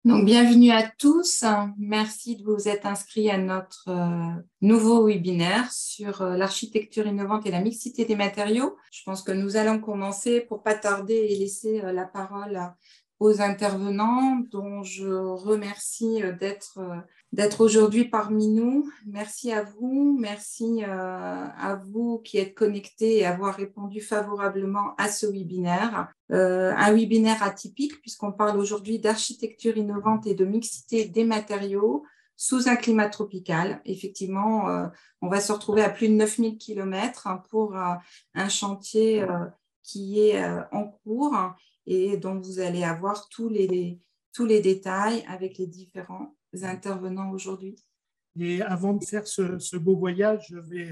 Donc, bienvenue à tous. Merci de vous être inscrits à notre nouveau webinaire sur l'architecture innovante et la mixité des matériaux. Je pense que nous allons commencer pour pas tarder et laisser la parole aux intervenants dont je remercie d'être aujourd'hui parmi nous. Merci à vous. Merci à vous qui êtes connectés et avoir répondu favorablement à ce webinaire. Un webinaire atypique puisqu'on parle aujourd'hui d'architecture innovante et de mixité des matériaux sous un climat tropical. Effectivement, on va se retrouver à plus de 9000 km pour un chantier qui est en cours et dont vous allez avoir tous les détails avec les différents intervenants aujourd'hui. Et avant de faire ce beau voyage, je vais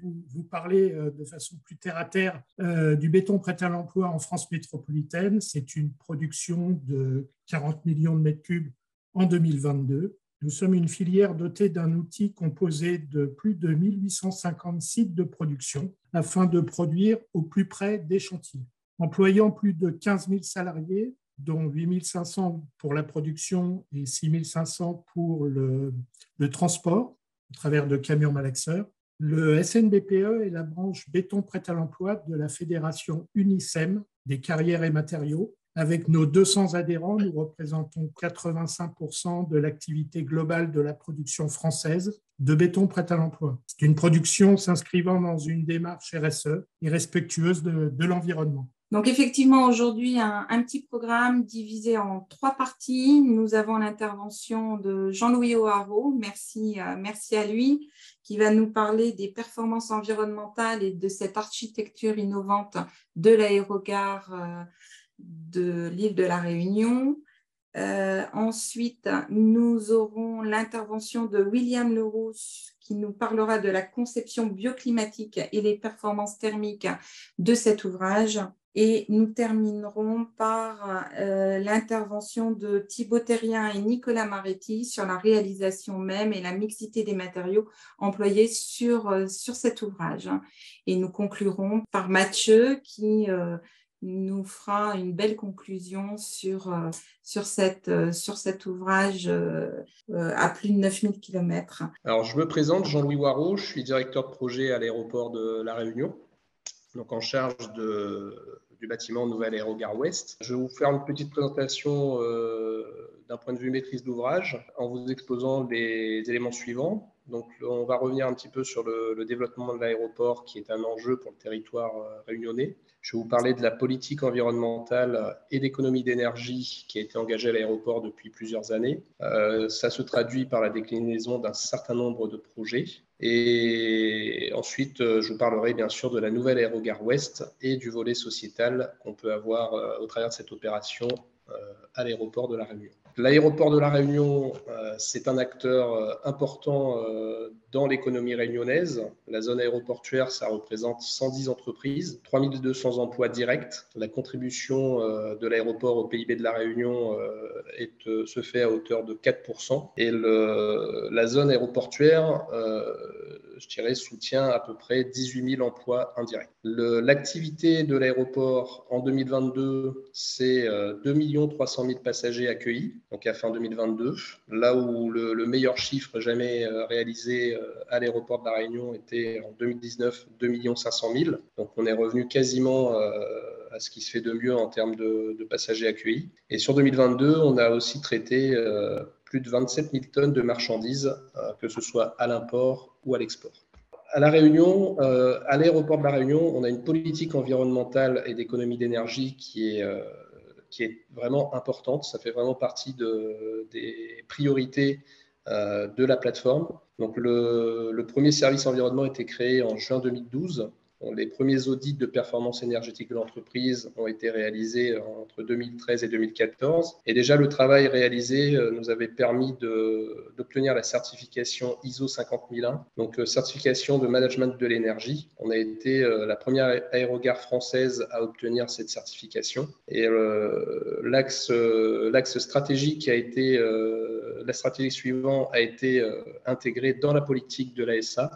vous parler de façon plus terre à terre du béton prêt à l'emploi en France métropolitaine. C'est une production de 40 millions de mètres cubes en 2022. Nous sommes une filière dotée d'un outil composé de plus de 1850 sites de production afin de produire au plus près des chantiers. Employant plus de 15 000 salariés, dont 8 500 pour la production et 6 500 pour le transport, au travers de camions malaxeurs. Le SNBPE est la branche béton prêt à l'emploi de la fédération UNICEM des carrières et matériaux. Avec nos 200 adhérents, nous représentons 85% de l'activité globale de la production française de béton prêt à l'emploi. C'est une production s'inscrivant dans une démarche RSE et respectueuse de l'environnement. Donc, effectivement, aujourd'hui, un petit programme divisé en 3 parties. Nous avons l'intervention de Jean-Louis O'Haraud, merci à lui, qui va nous parler des performances environnementales et de cette architecture innovante de l'aérogare de l'île de la Réunion. Ensuite, nous aurons l'intervention de William Leroux qui nous parlera de la conception bioclimatique et les performances thermiques de cet ouvrage. Et nous terminerons par l'intervention de Thibaut Terrien et Nicolas Maretti sur la réalisation même et la mixité des matériaux employés sur cet ouvrage. Et nous conclurons par Mathieu qui nous fera une belle conclusion sur cet ouvrage à plus de 9000 km. Alors, je me présente, Jean-Louis O'Haraud, je suis directeur de projet à l'aéroport de La Réunion, donc en charge du bâtiment Nouvelle Aérogare Ouest. Je vais vous faire une petite présentation d'un point de vue maîtrise d'ouvrage en vous exposant les éléments suivants. Donc, on va revenir un petit peu sur le développement de l'aéroport qui est un enjeu pour le territoire réunionnais. Je vais vous parler de la politique environnementale et d'économie d'énergie qui a été engagée à l'aéroport depuis plusieurs années. Ça se traduit par la déclinaison d'un certain nombre de projets. Et ensuite, je vous parlerai bien sûr de la nouvelle aérogare Ouest et du volet sociétal qu'on peut avoir au travers de cette opération à l'aéroport de La Réunion. L'aéroport de La Réunion, c'est un acteur important dans l'économie réunionnaise. La zone aéroportuaire, ça représente 110 entreprises, 3200 emplois directs. La contribution de l'aéroport au PIB de La Réunion se fait à hauteur de 4%. Et la zone aéroportuaire, je dirais, soutient à peu près 18 000 emplois indirects. L'activité de l'aéroport en 2022, c'est 2 300 000 passagers accueillis, donc à fin 2022, là où le meilleur chiffre jamais réalisé à l'aéroport de La Réunion était en 2019, 2 500 000. Donc on est revenu quasiment à ce qui se fait de mieux en termes de passagers accueillis. Et sur 2022, on a aussi traité plus de 27 000 tonnes de marchandises, que ce soit à l'import ou à l'export. À La Réunion, à l'aéroport de La Réunion, on a une politique environnementale et d'économie d'énergie qui est vraiment importante. Ça fait vraiment partie des priorités de la plateforme. Donc le premier service environnement a été créé en juin 2012. Les premiers audits de performance énergétique de l'entreprise ont été réalisés entre 2013 et 2014. Et déjà, le travail réalisé nous avait permis d'obtenir la certification ISO 50001, donc certification de management de l'énergie. On a été la première aérogare française à obtenir cette certification. Et l'axe stratégique la stratégie suivante a été intégrée dans la politique de l'ASA,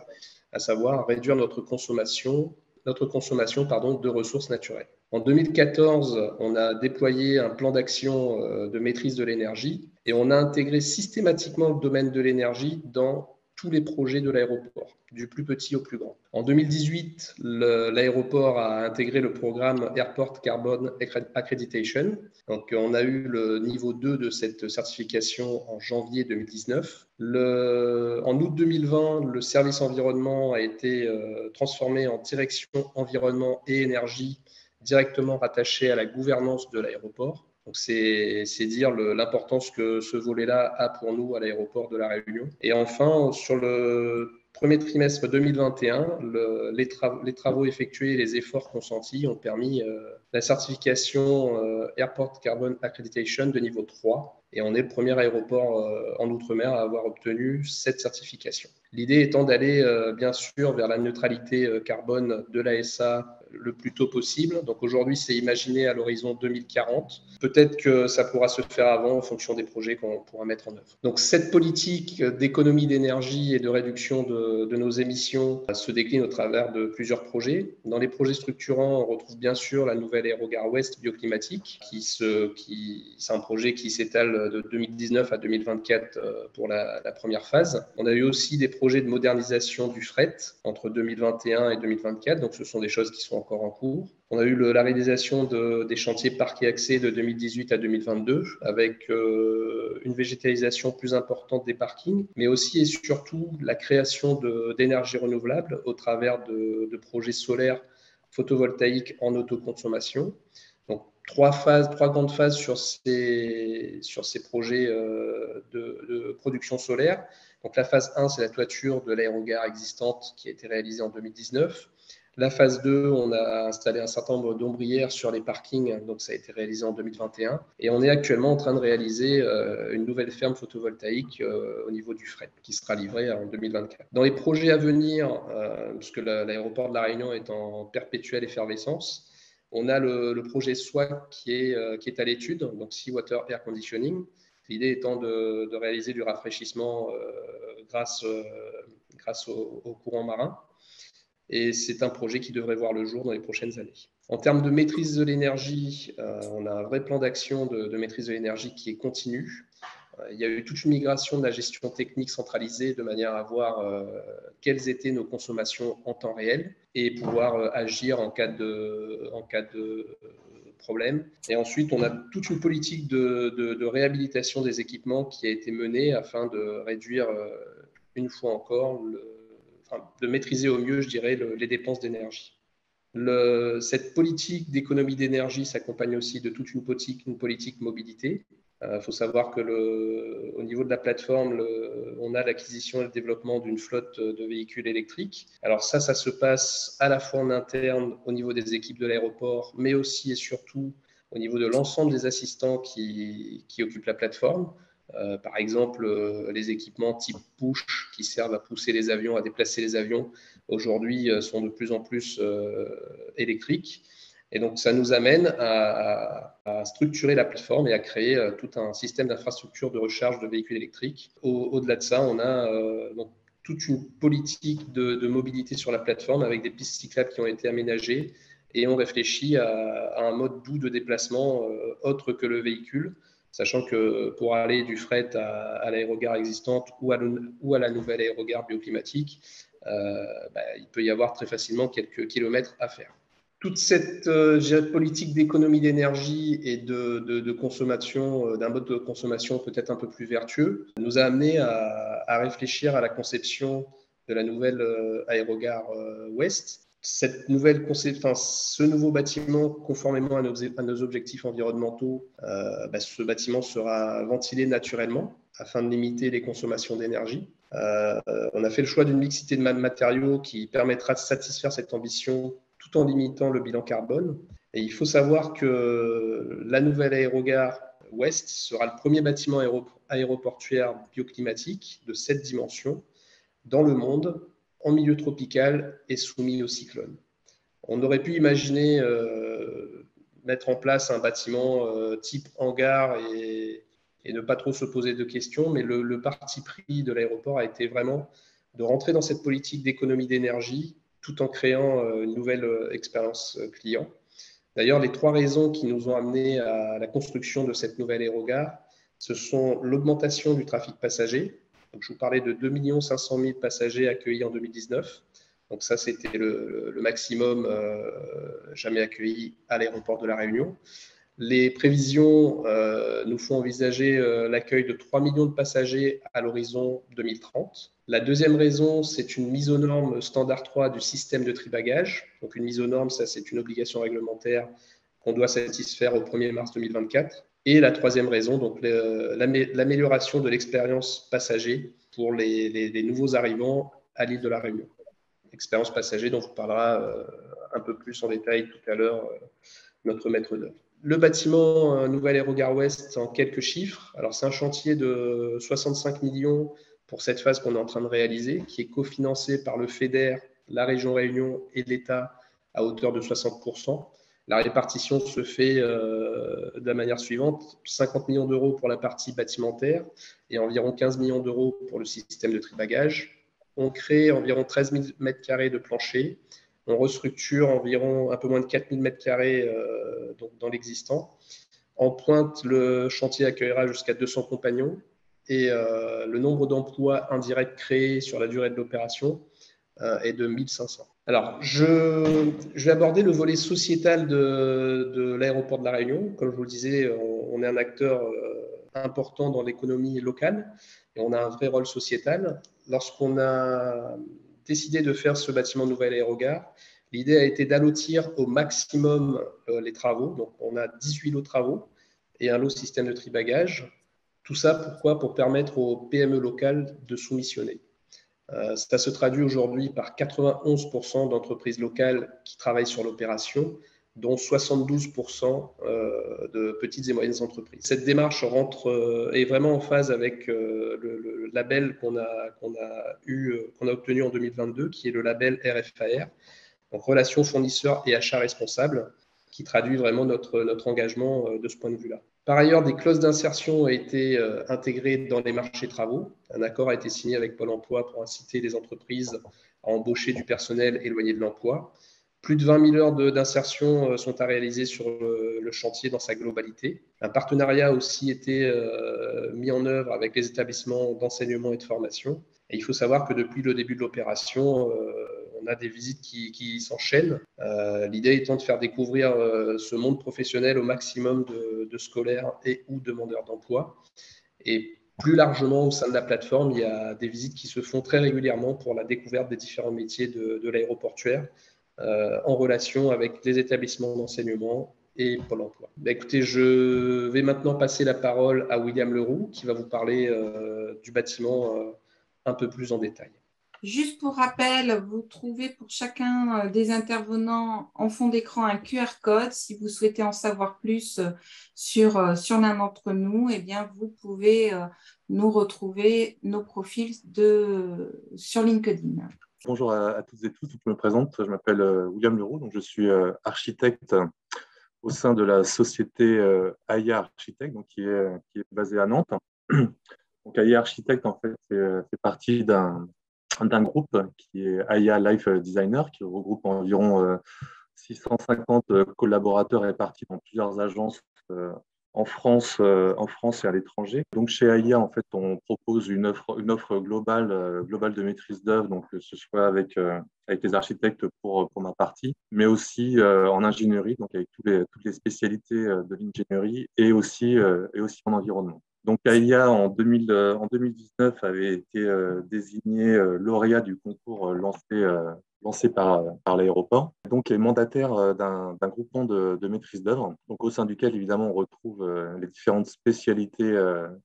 à savoir réduire notre consommation de ressources naturelles. En 2014, on a déployé un plan d'action de maîtrise de l'énergie et on a intégré systématiquement le domaine de l'énergie dans tous les projets de l'aéroport, du plus petit au plus grand. En 2018, l'aéroport a intégré le programme Airport Carbon Accreditation. Donc, on a eu le niveau 2 de cette certification en janvier 2019. En août 2020, le service environnement a été transformé en direction environnement et énergie, directement rattaché à la gouvernance de l'aéroport. Donc, c'est dire l'importance que ce volet-là a pour nous à l'aéroport de La Réunion. Et enfin, sur le premier trimestre 2021, les travaux effectués et les efforts consentis ont permis la certification Airport Carbon Accreditation de niveau 3. Et on est le premier aéroport en Outre-mer à avoir obtenu cette certification. L'idée étant d'aller bien sûr vers la neutralité carbone de l'ASA le plus tôt possible. Donc aujourd'hui, c'est imaginé à l'horizon 2040. Peut-être que ça pourra se faire avant en fonction des projets qu'on pourra mettre en œuvre. Donc cette politique d'économie d'énergie et de réduction de nos émissions se décline au travers de plusieurs projets. Dans les projets structurants, on retrouve bien sûr la nouvelle aérogare Ouest bioclimatique, c'est un projet qui s'étale de 2019 à 2024 pour la première phase. On a eu aussi des projets de modernisation du fret entre 2021 et 2024, donc ce sont des choses qui sont encore en cours. On a eu la réalisation des chantiers parcs et accès de 2018 à 2022 avec une végétalisation plus importante des parkings, mais aussi et surtout la création d'énergie renouvelable au travers de projets solaires photovoltaïques en autoconsommation. Donc, trois grandes phases sur ces projets de production solaire. Donc, la phase 1, c'est la toiture de l'aérogare existante qui a été réalisée en 2019. La phase 2, on a installé un certain nombre d'ombrières sur les parkings, donc ça a été réalisé en 2021. Et on est actuellement en train de réaliser une nouvelle ferme photovoltaïque au niveau du fret, qui sera livrée en 2024. Dans les projets à venir, puisque l'aéroport de La Réunion est en perpétuelle effervescence, on a le projet SWAC qui est à l'étude, donc Seawater Air Conditioning. L'idée étant de réaliser du rafraîchissement grâce au courant marin. Et c'est un projet qui devrait voir le jour dans les prochaines années. En termes de maîtrise de l'énergie, on a un vrai plan d'action de maîtrise de l'énergie qui est continu. Il y a eu toute une migration de la gestion technique centralisée de manière à voir quelles étaient nos consommations en temps réel et pouvoir agir en cas de problème. Et ensuite, on a toute une politique de réhabilitation des équipements qui a été menée afin de réduire une fois encore de maîtriser au mieux, je dirais, les dépenses d'énergie. Cette politique d'économie d'énergie s'accompagne aussi de toute une politique mobilité. Il faut savoir que au niveau de la plateforme, on a l'acquisition et le développement d'une flotte de véhicules électriques. Alors ça se passe à la fois en interne au niveau des équipes de l'aéroport, mais aussi et surtout au niveau de l'ensemble des assistants qui occupent la plateforme. Par exemple, les équipements type push qui servent à pousser les avions, à déplacer les avions, aujourd'hui sont de plus en plus électriques. Et donc, ça nous amène à structurer la plateforme et à créer tout un système d'infrastructure de recharge de véhicules électriques. Au-delà de ça, on a donc toute une politique de mobilité sur la plateforme avec des pistes cyclables qui ont été aménagées et on réfléchit à un mode doux de déplacement autre que le véhicule, sachant que pour aller du fret à l'aérogare existante ou à la nouvelle aérogare bioclimatique, il peut y avoir très facilement quelques kilomètres à faire. Toute cette politique d'économie d'énergie et de consommation, d'un mode de consommation peut-être un peu plus vertueux, nous a amené à réfléchir à la conception de la nouvelle aérogare Ouest. Ce nouveau bâtiment, conformément à nos objectifs environnementaux, ce bâtiment sera ventilé naturellement afin de limiter les consommations d'énergie. On a fait le choix d'une mixité de matériaux qui permettra de satisfaire cette ambition tout en limitant le bilan carbone. Et il faut savoir que la nouvelle aérogare Ouest sera le premier bâtiment aéroportuaire bioclimatique de cette dimension dans le monde, en milieu tropical et soumis au cyclone. On aurait pu imaginer mettre en place un bâtiment type hangar et ne pas trop se poser de questions, mais le parti pris de l'aéroport a été vraiment de rentrer dans cette politique d'économie d'énergie tout en créant une nouvelle expérience client. D'ailleurs, les 3 raisons qui nous ont amenés à la construction de cette nouvelle aérogare, ce sont l'augmentation du trafic passager. Donc, je vous parlais de 2 500 000 passagers accueillis en 2019. Donc ça, c'était le maximum jamais accueilli à l'aéroport de La Réunion. Les prévisions nous font envisager l'accueil de 3 millions de passagers à l'horizon 2030. La deuxième raison, c'est une mise aux normes standard 3 du système de tri-bagages. Donc une mise aux normes, ça c'est une obligation réglementaire qu'on doit satisfaire au 1er mars 2024. Et la troisième raison, donc l'amélioration de l'expérience passager pour les nouveaux arrivants à l'île de La Réunion. Expérience passager dont vous parlera un peu plus en détail tout à l'heure notre maître d'œuvre. Le bâtiment Nouvelle Aérogare Ouest en quelques chiffres. Alors, c'est un chantier de 65 millions pour cette phase qu'on est en train de réaliser, qui est cofinancé par le FEDER, la région Réunion et l'État à hauteur de 60%. La répartition se fait de la manière suivante, 50 millions d'euros pour la partie bâtimentaire et environ 15 millions d'euros pour le système de tri-bagages. On crée environ 13 000 m² de plancher. On restructure environ un peu moins de 4 000 m² dans l'existant. En pointe, le chantier accueillera jusqu'à 200 compagnons et le nombre d'emplois indirects créés sur la durée de l'opération est de 1500. Alors, je vais aborder le volet sociétal de l'aéroport de La Réunion. Comme je vous le disais, on est un acteur important dans l'économie locale et on a un vrai rôle sociétal. Lorsqu'on a décidé de faire ce bâtiment Nouvelle Aérogare, l'idée a été d'allotir au maximum les travaux. Donc, on a 18 lots de travaux et un lot système de tri-bagages. Tout ça, pourquoi ? Pour permettre aux PME locales de soumissionner. Ça se traduit aujourd'hui par 91% d'entreprises locales qui travaillent sur l'opération, dont 72% de petites et moyennes entreprises. Cette démarche est vraiment en phase avec le label qu'on a obtenu en 2022, qui est le label RFAR, donc Relations fournisseurs et achats responsables, qui traduit vraiment notre engagement de ce point de vue-là. Par ailleurs, des clauses d'insertion ont été intégrées dans les marchés travaux. Un accord a été signé avec Pôle emploi pour inciter les entreprises à embaucher du personnel éloigné de l'emploi. Plus de 20 000 heures d'insertion sont à réaliser sur le chantier dans sa globalité. Un partenariat a aussi été mis en œuvre avec les établissements d'enseignement et de formation. Et il faut savoir que depuis le début de l'opération, on a des visites qui s'enchaînent. L'idée étant de faire découvrir ce monde professionnel au maximum de scolaires et ou demandeurs d'emploi. Et plus largement, au sein de la plateforme, il y a des visites qui se font très régulièrement pour la découverte des différents métiers de l'aéroportuaire en relation avec les établissements d'enseignement et Pôle emploi. Écoutez, je vais maintenant passer la parole à William Leroux qui va vous parler du bâtiment un peu plus en détail. Juste pour rappel, vous trouvez pour chacun des intervenants en fond d'écran un QR code. Si vous souhaitez en savoir plus sur l'un d'entre nous, eh bien, vous pouvez nous retrouver nos profils sur LinkedIn. Bonjour à toutes et tous, je me présente, je m'appelle William Leroux, donc je suis architecte au sein de la société AIA Architecte, donc qui est basée à Nantes. Donc AIA Architecte, en fait, fait partie d'un groupe qui est AIA Life Designer, qui regroupe environ 650 collaborateurs répartis dans plusieurs agences en France et à l'étranger. Donc chez AIA, en fait, on propose une offre globale de maîtrise d'œuvre, donc que ce soit avec les architectes pour ma partie, mais aussi en ingénierie, donc avec toutes les spécialités de l'ingénierie et aussi en environnement. Donc AIA en 2019 avait été désigné lauréat du concours lancé par l'aéroport. Donc, est mandataire d'un groupement de maîtrise d'œuvre, donc au sein duquel, évidemment, on retrouve les différentes spécialités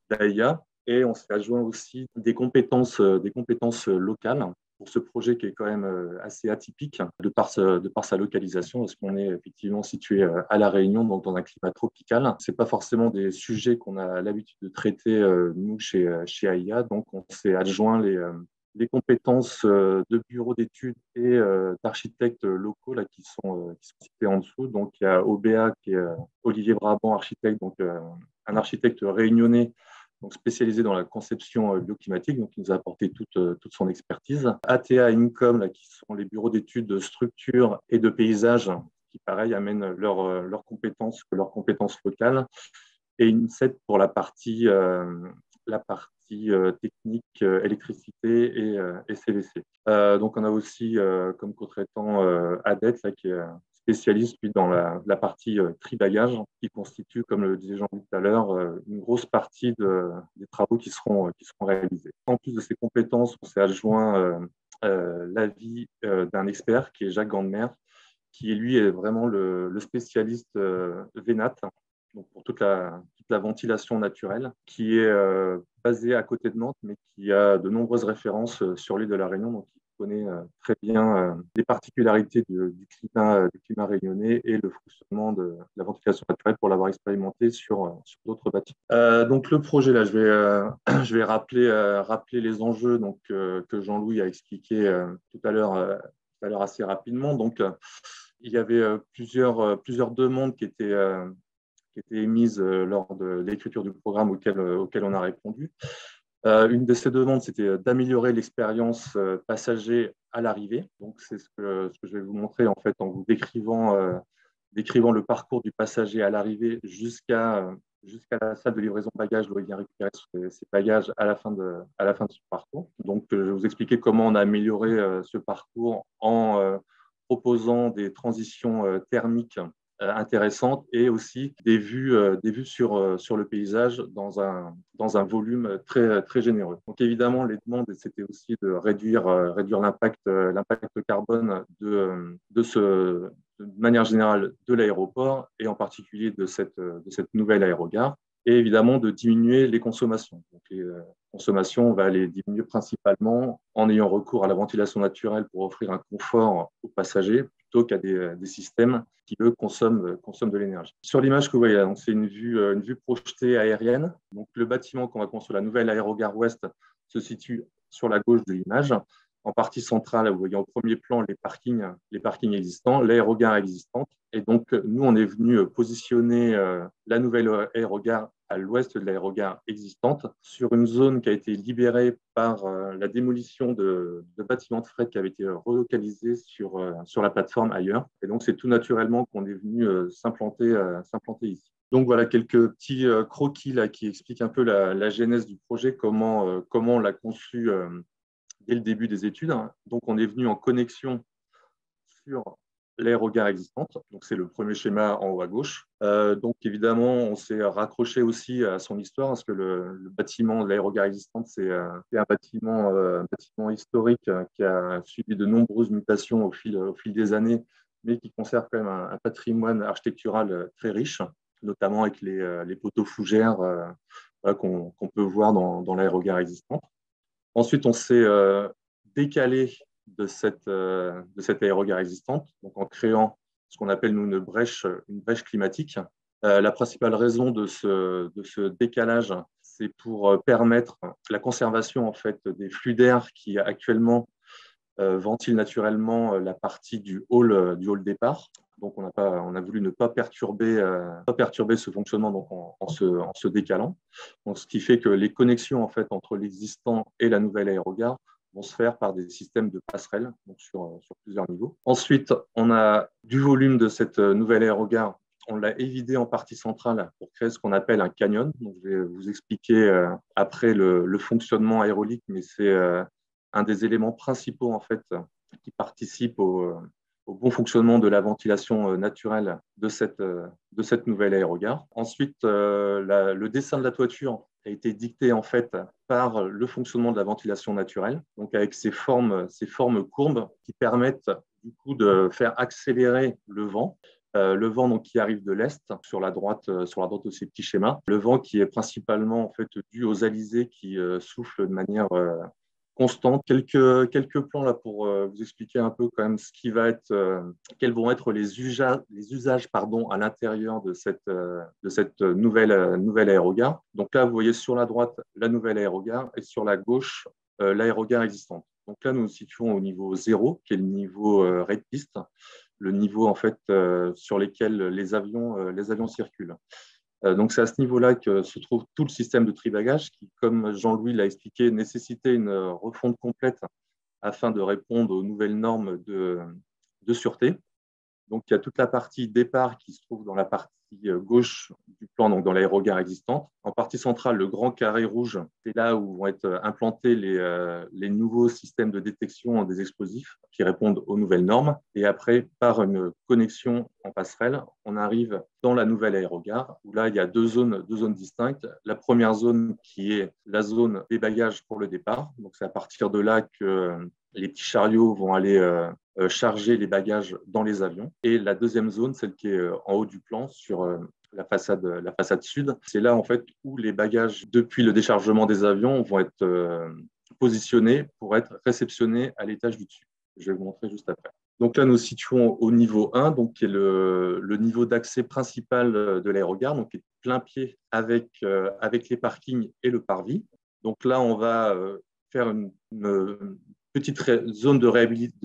d'AIA et on s'est adjoint aussi des compétences locales pour ce projet qui est quand même assez atypique de par sa localisation, parce qu'on est effectivement situé à La Réunion, donc dans un climat tropical. Ce n'est pas forcément des sujets qu'on a l'habitude de traiter, nous, chez AIA, donc on s'est adjoint les compétences de bureaux d'études et d'architectes locaux là, qui sont cités en dessous. Donc, il y a OBA, qui est Olivier Brabant, architecte, donc un architecte réunionnais, donc spécialisé dans la conception bioclimatique, donc qui nous a apporté toute son expertise. ATA Incom, là, qui sont les bureaux d'études de structure et de paysage, qui pareil, amènent leurs compétences locales. Et INSET pour la partie technique, électricité et CVC. Donc, on a aussi comme co-traitant ADET, là, qui est spécialiste lui, dans la partie tri-bagage, qui constitue, comme le disait Jean-Louis tout à l'heure, une grosse partie des travaux qui seront réalisés. En plus de ces compétences, on s'est adjoint l'avis d'un expert qui est Jacques Gandemer, qui lui est vraiment le spécialiste VNAT, donc pour toute la ventilation naturelle, qui est basée à côté de Nantes, mais qui a de nombreuses références sur l'île de la Réunion, donc il connaît très bien les particularités du climat réunionnais et le fonctionnement de la ventilation naturelle pour l'avoir expérimenté sur d'autres bâtiments. Donc le projet, là, je vais rappeler les enjeux donc, que Jean-Louis a expliqué tout à l'heure assez rapidement. Donc, il y avait plusieurs demandes qui étaient émises lors de l'écriture du programme auquel on a répondu. Une de ces demandes, c'était d'améliorer l'expérience passager à l'arrivée. Donc, c'est ce que je vais vous montrer en fait en vous décrivant le parcours du passager à l'arrivée jusqu'à la salle de livraison de bagages où il vient récupérer ses bagages à la fin de ce parcours. Donc, je vais vous expliquer comment on a amélioré ce parcours en proposant des transitions thermiques intéressantes et aussi des vues sur le paysage dans un volume très, très généreux. Donc évidemment, les demandes, c'était aussi de réduire l'impact carbone de manière générale de l'aéroport et en particulier de cette nouvelle aérogare. Et évidemment, de diminuer les consommations. Donc, les consommations, on va les diminuer principalement en ayant recours à la ventilation naturelle pour offrir un confort aux passagers plutôt qu'à des systèmes qui, eux, consomment de l'énergie. Sur l'image que vous voyez, c'est une vue projetée aérienne. Donc, le bâtiment qu'on va construire, la nouvelle aérogare ouest, se situe sur la gauche de l'image. En partie centrale, vous voyez au premier plan les parkings existants, l'aérogare existante. Et donc, nous, on est venu positionner la nouvelle aérogare à l'ouest de l'aérogare existante, sur une zone qui a été libérée par la démolition de bâtiments de fret qui avaient été relocalisés sur la plateforme ailleurs. Et donc, c'est tout naturellement qu'on est venu s'implanter ici. Donc voilà quelques petits croquis là, qui expliquent un peu la genèse du projet, comment on l'a conçu dès le début des études. Donc, on est venu en connexion sur l'aérogare existante. Donc, c'est le premier schéma en haut à gauche. Donc, évidemment, on s'est raccroché aussi à son histoire parce que le bâtiment de l'aérogare existante, c'est un bâtiment historique qui a subi de nombreuses mutations au fil des années, mais qui conserve quand même un patrimoine architectural très riche, notamment avec les poteaux fougères qu'on peut voir dans l'aérogare existante. Ensuite, on s'est décalé de cette aérogare existante, donc en créant ce qu'on appelle nous une brèche climatique. La principale raison de ce décalage, c'est pour permettre la conservation en fait des flux d'air qui actuellement ventilent naturellement la partie du hall départ. Donc, on a voulu ne pas perturber ce fonctionnement donc en se décalant. Donc, ce qui fait que les connexions en fait, entre l'existant et la nouvelle aérogare vont se faire par des systèmes de passerelles donc sur plusieurs niveaux. Ensuite, on a du volume de cette nouvelle aérogare. On l'a évidé en partie centrale pour créer ce qu'on appelle un canyon. Donc, je vais vous expliquer après le fonctionnement aérolique, mais c'est un des éléments principaux en fait, qui participent au bon fonctionnement de la ventilation naturelle de cette nouvelle aérogare. Ensuite, le dessin de la toiture a été dicté en fait par le fonctionnement de la ventilation naturelle, donc avec ces formes courbes qui permettent du coup de faire accélérer le vent. Le vent donc, qui arrive de l'est, sur la droite de ces petits schémas. Le vent qui est principalement en fait, dû aux alisés qui soufflent de manière constante. Quelques plans là pour vous expliquer un peu quand même ce qui va être, quels vont être les usages à l'intérieur de cette nouvelle aérogare. Donc là, vous voyez sur la droite la nouvelle aérogare et sur la gauche l'aérogare existante. Donc là, nous nous situons au niveau 0, qui est le niveau raid piste, le niveau en fait sur lequel les avions circulent. Donc, c'est à ce niveau-là que se trouve tout le système de tri-bagages qui, comme Jean-Louis l'a expliqué, nécessitait une refonte complète afin de répondre aux nouvelles normes de sûreté. Donc, il y a toute la partie départ qui se trouve dans la partie gauche du plan, donc dans l'aérogare existante. En partie centrale, le grand carré rouge, c'est là où vont être implantés les nouveaux systèmes de détection des explosifs qui répondent aux nouvelles normes. Et après, par une connexion en passerelle, on arrive dans la nouvelle aérogare, où là, il y a deux zones distinctes. La première zone qui est la zone des bagages pour le départ. Donc, c'est à partir de là que les petits chariots vont aller charger les bagages dans les avions. Et la deuxième zone, celle qui est en haut du plan, sur la façade sud, c'est là en fait où les bagages, depuis le déchargement des avions, vont être positionnés pour être réceptionnés à l'étage du dessus. Je vais vous montrer juste après. Donc là, nous situons au niveau 1, donc qui est le niveau d'accès principal de l'aérogare, donc qui est plein pied avec les parkings et le parvis. Donc là, on va faire une petite zone de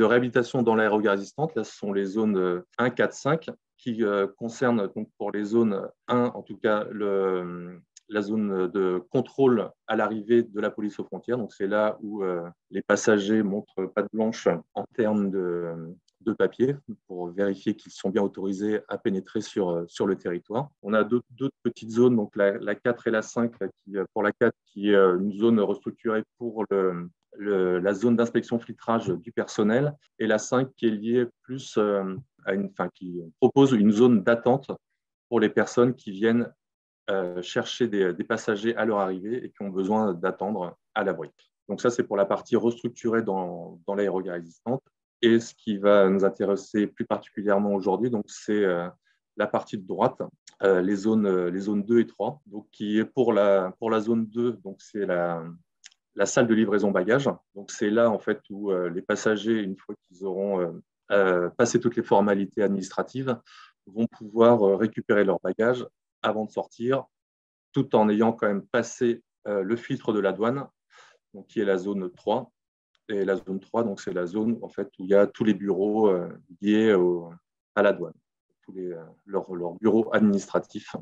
réhabilitation dans l'aérogare existante. Là, ce sont les zones 1, 4, 5 qui concernent donc pour les zones 1, en tout cas, la zone de contrôle à l'arrivée de la police aux frontières. Donc, c'est là où les passagers montrent patte blanche en termes de papier pour vérifier qu'ils sont bien autorisés à pénétrer sur le territoire. On a d'autres petites zones, donc la 4 et la 5, pour la 4 qui est une zone restructurée pour la zone d'inspection filtrage du personnel, et la 5 qui est liée plus qui propose une zone d'attente pour les personnes qui viennent chercher des passagers à leur arrivée et qui ont besoin d'attendre à l'abri. Donc ça, c'est pour la partie restructurée dans l'aérogare existante. Et ce qui va nous intéresser plus particulièrement aujourd'hui, donc c'est la partie de droite, les zones 2 et 3, donc qui est pour la zone 2, donc c'est la salle de livraison bagages. Donc c'est là en fait où les passagers, une fois qu'ils auront passé toutes les formalités administratives, vont pouvoir récupérer leurs bagages avant de sortir, tout en ayant quand même passé le filtre de la douane, donc qui est la zone 3. Et la zone 3, donc c'est la zone en fait où il y a tous les bureaux liés à la douane, tous leurs bureaux administratifs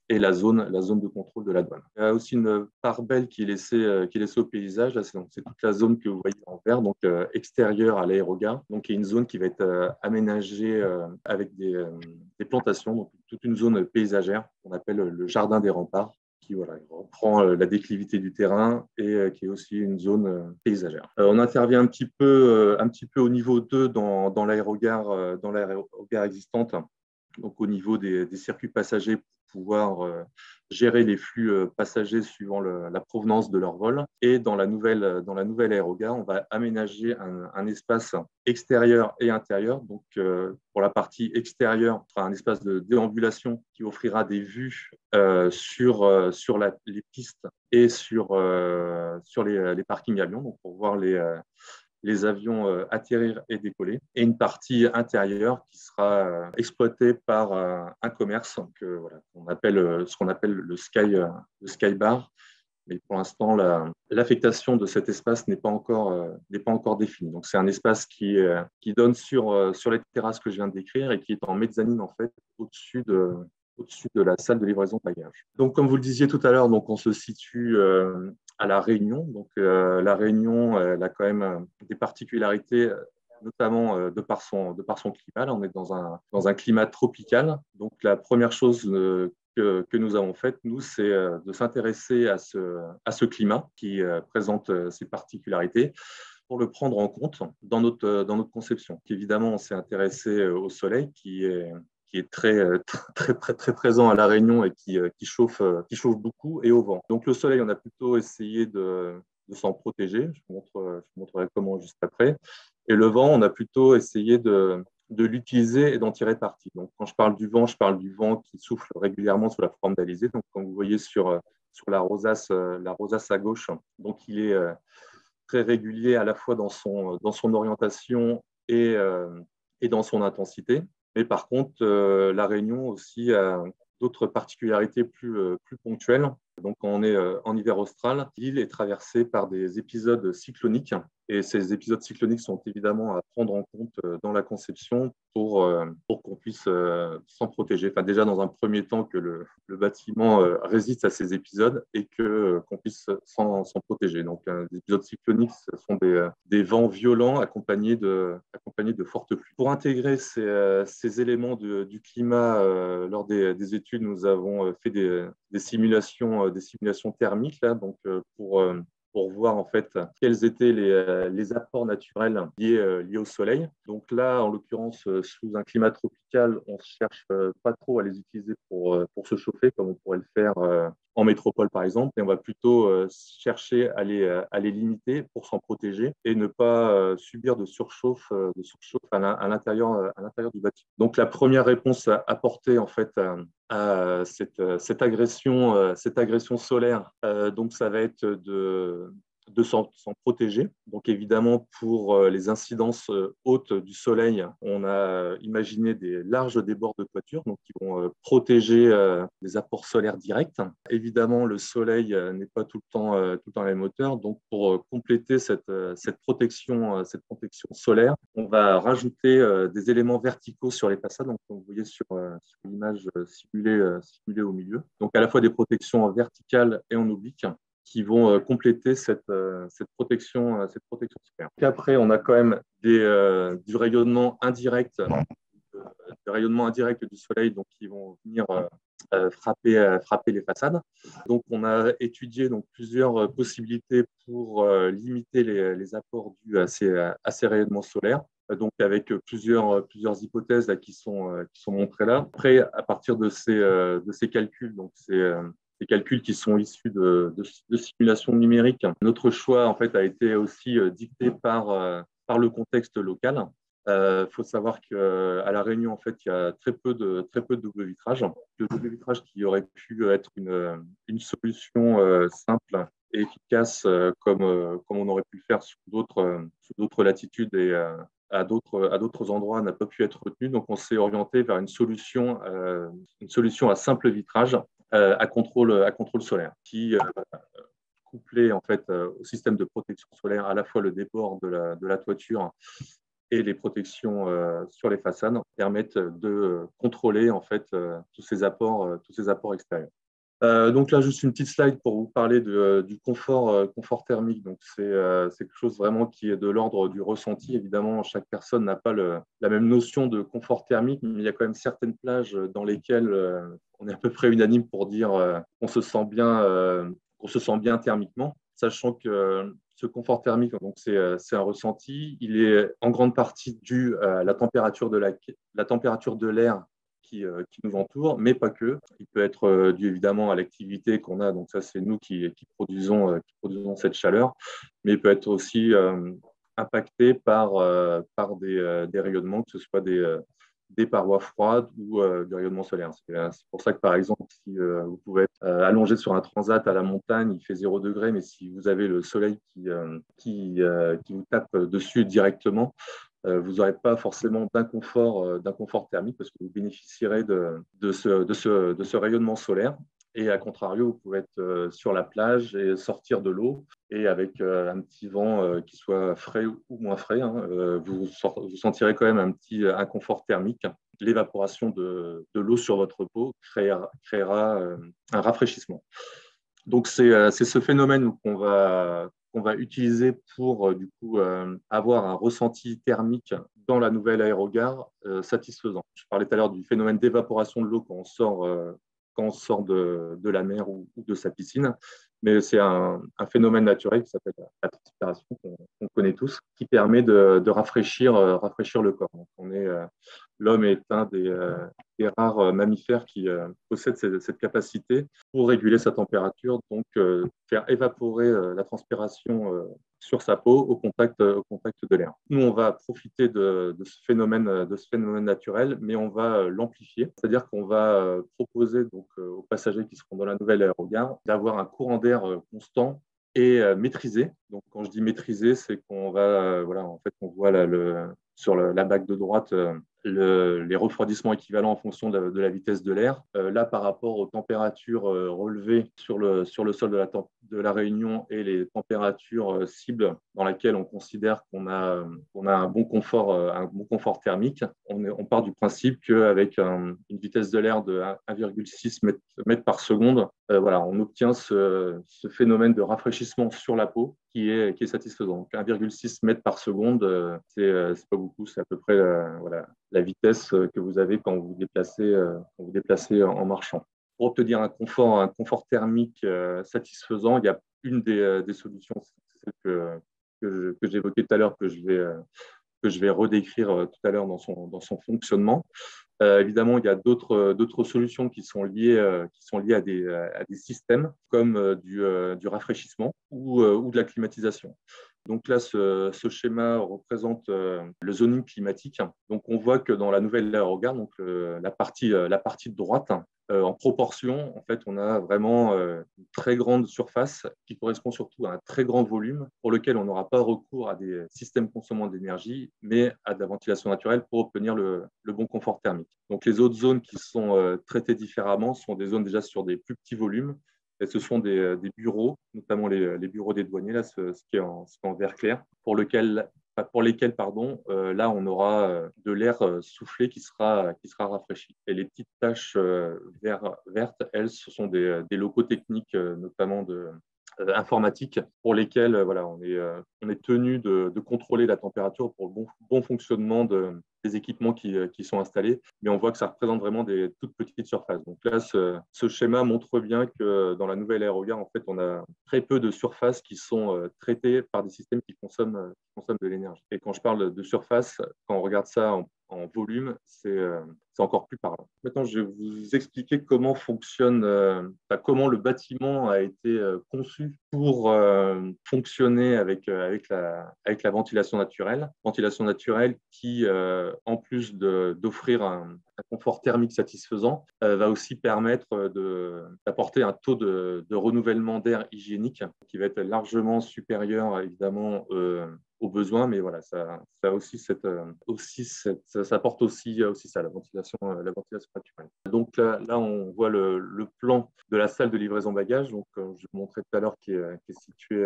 et la zone de contrôle de la douane. Il y a aussi une part belle qui est laissée au paysage. Là, c'est toute la zone que vous voyez en vert, donc extérieure à l'aérogare. Donc, il y a une zone qui va être aménagée avec des plantations, donc toute une zone paysagère qu'on appelle le jardin des remparts, qui reprend la déclivité du terrain et qui est aussi une zone paysagère. On intervient un petit peu au niveau 2 dans l'aérogare existante, donc au niveau des circuits passagers, pour pouvoir gérer les flux passagers suivant la provenance de leur vol. Et dans la nouvelle aérogare, on va aménager un espace extérieur et intérieur. Donc, pour la partie extérieure, on fera un espace de déambulation qui offrira des vues sur les pistes et sur les parkings avions, donc pour voir les avions atterrir et décoller, et une partie intérieure qui sera exploitée par un commerce ce qu'on appelle le sky bar. Mais pour l'instant, l'affectation de cet espace n'est pas encore définie. Donc, c'est un espace qui donne sur les terrasses que je viens de décrire et qui est en mezzanine, en fait, au-dessus de la salle de livraison de bagages. Donc, comme vous le disiez tout à l'heure, donc on se situe à La Réunion. Donc, La Réunion, elle a quand même des particularités, notamment de par son climat. Là, on est dans un climat tropical. Donc, la première chose que nous avons faite, nous, c'est de s'intéresser à ce climat qui présente ses particularités pour le prendre en compte dans notre conception. Évidemment, on s'est intéressé au soleil qui est très, très, très, très présent à La Réunion et qui chauffe beaucoup, et au vent. Donc, le soleil, on a plutôt essayé de s'en protéger. Je vous montrerai comment juste après. Et le vent, on a plutôt essayé de l'utiliser et d'en tirer parti. Donc, quand je parle du vent qui souffle régulièrement sous la forme d'alizé. Donc, comme vous voyez sur la rosace à gauche, donc il est très régulier à la fois dans son orientation et dans son intensité. Mais par contre, La Réunion aussi a d'autres particularités plus ponctuelles. Donc, quand on est en hiver austral, l'île est traversée par des épisodes cycloniques. Et ces épisodes cycloniques sont évidemment à prendre en compte dans la conception pour qu'on puisse s'en protéger. Enfin, déjà, dans un premier temps, que le bâtiment résiste à ces épisodes et qu'on puisse s'en protéger. Donc, les épisodes cycloniques, ce sont des vents violents accompagnés de accompagné de fortes pluies. Pour intégrer ces éléments du climat, lors des études, nous avons fait des simulations thermiques là, donc pour voir en fait quels étaient les apports naturels liés au soleil. Donc là, en l'occurrence, sous un climat tropical, on ne cherche pas trop à les utiliser pour se chauffer comme on pourrait le faire en métropole par exemple, et on va plutôt chercher à les limiter pour s'en protéger et ne pas subir de surchauffe à l'intérieur du bâtiment. Donc la première réponse apportée en fait à cette agression solaire, donc ça va être de s'en protéger. Donc évidemment, pour les incidences hautes du soleil, on a imaginé des larges débords de toiture, donc qui vont protéger les apports solaires directs. Évidemment, le soleil n'est pas tout le temps à la même hauteur, donc pour compléter cette protection solaire, on va rajouter des éléments verticaux sur les façades, donc comme vous voyez sur l'image simulée au milieu. Donc à la fois des protections verticales et en oblique, qui vont compléter cette protection solaire. Et après, on a quand même du rayonnement indirect du soleil, donc qui vont venir frapper les façades. Donc, on a étudié donc plusieurs possibilités pour limiter les apports dus à ces rayonnements solaires. Donc, avec plusieurs hypothèses là, qui sont montrées là. Après, à partir de ces calculs, donc des calculs qui sont issus de simulations numériques. Notre choix, en fait, a été aussi dicté par le contexte local. Faut savoir qu'à La Réunion, en fait, il y a très peu de double vitrage. Le double vitrage qui aurait pu être une solution simple et efficace, comme on aurait pu le faire sous d'autres latitudes et à d'autres endroits, n'a pas pu être retenu. Donc, on s'est orienté vers une solution à simple vitrage à contrôle solaire, qui couplé en fait au système de protection solaire, à la fois le débord de la toiture et les protections sur les façades, permettent de contrôler en fait tous ces apports extérieurs. Donc là, juste une petite slide pour vous parler du confort thermique. Donc c'est quelque chose vraiment qui est de l'ordre du ressenti. Évidemment, chaque personne n'a pas la même notion de confort thermique, mais il y a quand même certaines plages dans lesquelles on est à peu près unanime pour dire qu'on se sent bien thermiquement, sachant que ce confort thermique, donc c'est un ressenti. Il est en grande partie dû à la température de l'air qui nous entoure, mais pas que. Il peut être dû évidemment à l'activité qu'on a, donc ça c'est nous qui produisons cette chaleur, mais il peut être aussi impacté par des rayonnements, que ce soit des parois froides ou du rayonnement solaire. C'est pour ça que, par exemple, si vous pouvez être allongé sur un transat à la montagne, il fait 0 degré, mais si vous avez le soleil qui vous tape dessus directement, vous n'aurez pas forcément d'inconfort thermique parce que vous bénéficierez de ce rayonnement solaire. Et à contrario, vous pouvez être sur la plage et sortir de l'eau et avec un petit vent qui soit frais ou moins frais, vous sentirez quand même un petit inconfort thermique. L'évaporation de l'eau sur votre peau créera un rafraîchissement. Donc, c'est ce phénomène qu'on va utiliser pour du coup avoir un ressenti thermique dans la nouvelle aérogare satisfaisant. Je parlais tout à l'heure du phénomène d'évaporation de l'eau quand on sort de la mer ou de sa piscine. Mais c'est un phénomène naturel qui s'appelle la transpiration, qu'on connaît tous, qui permet de rafraîchir le corps. Donc l'homme est un des rares mammifères qui possède cette capacité pour réguler sa température, donc faire évaporer la transpiration sur sa peau au contact de l'air. Nous, on va profiter de ce phénomène naturel, mais on va l'amplifier. C'est-à-dire qu'on va proposer donc, aux passagers qui seront dans la nouvelle aérogare d'avoir un courant d'air constant et maîtrisé. Donc, quand je dis maîtrisé, c'est qu'on va, on voit sur la bague de droite les refroidissements équivalents en fonction de la vitesse de l'air. Là, par rapport aux températures relevées sur le sol de la Réunion et les températures cibles dans lesquelles on considère qu'on a un bon confort thermique, on part du principe qu'avec une vitesse de l'air de 1,6 mètres par seconde, voilà, on obtient ce phénomène de rafraîchissement sur la peau qui est satisfaisant. Donc 1,6 mètres par seconde, c'est pas beaucoup, c'est à peu près voilà, la vitesse que vous avez quand vous vous déplacez en marchant. Pour obtenir un confort thermique satisfaisant, il y a une des solutions, c'est celle que j'évoquais tout à l'heure, que je vais redécrire tout à l'heure dans son fonctionnement. Évidemment, il y a d'autres solutions qui sont liées à des systèmes comme du rafraîchissement ou de la climatisation. Donc là, ce schéma représente le zoning climatique. Donc on voit que dans la nouvelle aérogare, donc la partie de droite, en proportion, en fait, on a vraiment une très grande surface qui correspond surtout à un très grand volume pour lequel on n'aura pas recours à des systèmes consommant d'énergie, mais à de la ventilation naturelle pour obtenir le bon confort thermique. Donc les autres zones qui sont traitées différemment sont des zones déjà sur des plus petits volumes. Et ce sont des bureaux, notamment les bureaux des douaniers, là, ce qui est en vert clair, pour lesquels là, on aura de l'air soufflé qui sera rafraîchi. Et les petites taches vertes, elles, ce sont des locaux techniques, notamment informatiques, pour lesquels voilà, on est tenu de contrôler la température pour le bon fonctionnement des équipements qui sont installés, mais on voit que ça représente vraiment des toutes petites surfaces. Donc là, ce schéma montre bien que dans la nouvelle aérogare, en fait, on a très peu de surfaces qui sont traitées par des systèmes qui consomment de l'énergie. Et quand je parle de surface, quand on regarde ça en volume, c'est encore plus parlant. Maintenant, je vais vous expliquer comment comment le bâtiment a été conçu pour fonctionner avec la ventilation naturelle. Ventilation naturelle qui, en plus d'offrir un confort thermique satisfaisant, va aussi permettre d'apporter un taux de renouvellement d'air hygiénique qui va être largement supérieur, évidemment, aux besoins, mais voilà, ça apporte aussi ça, la ventilation naturelle. Donc là, on voit le plan de la salle de livraison bagages, donc je vous montrais tout à l'heure qui est située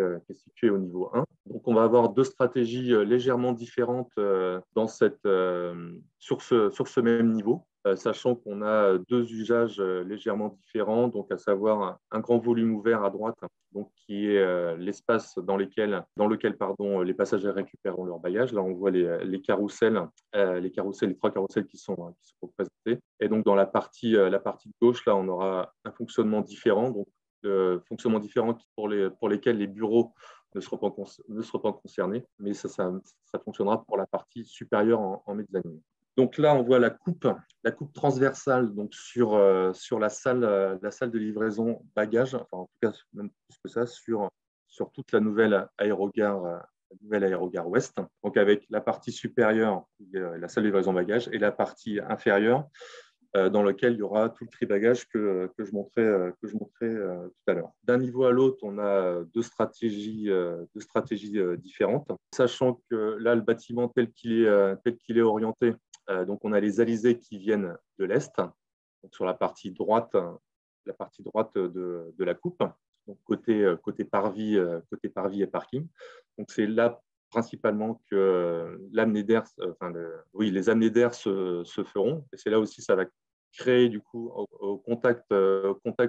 au niveau 1. Donc on va avoir deux stratégies légèrement différentes sur ce même niveau. Sachant qu'on a deux usages légèrement différents, donc à savoir un grand volume ouvert à droite, donc qui est l'espace dans lequel les passagers récupéreront leur bagages. Là, on voit les carousels, les trois carousels qui sont représentés. Et donc, dans la partie de gauche, là, on aura un fonctionnement différent, donc fonctionnement différent pour lesquels les bureaux ne seront pas concernés, mais ça fonctionnera pour la partie supérieure en mezzanine. Donc là, on voit la coupe transversale donc sur la salle de livraison bagages, enfin en tout cas même plus que ça, sur toute la nouvelle aérogare ouest. Donc avec la partie supérieure, la salle de livraison bagages, et la partie inférieure dans laquelle il y aura tout le tri-bagages que je montrais tout à l'heure. D'un niveau à l'autre, on a deux stratégies différentes, sachant que là, le bâtiment tel qu'il est orienté, donc on a les alizés qui viennent de l'est, donc sur la partie droite de la coupe, donc côté parvis et parking. Donc c'est là principalement que les amenées d'air se feront, et c'est là aussi ça va créer du coup au contact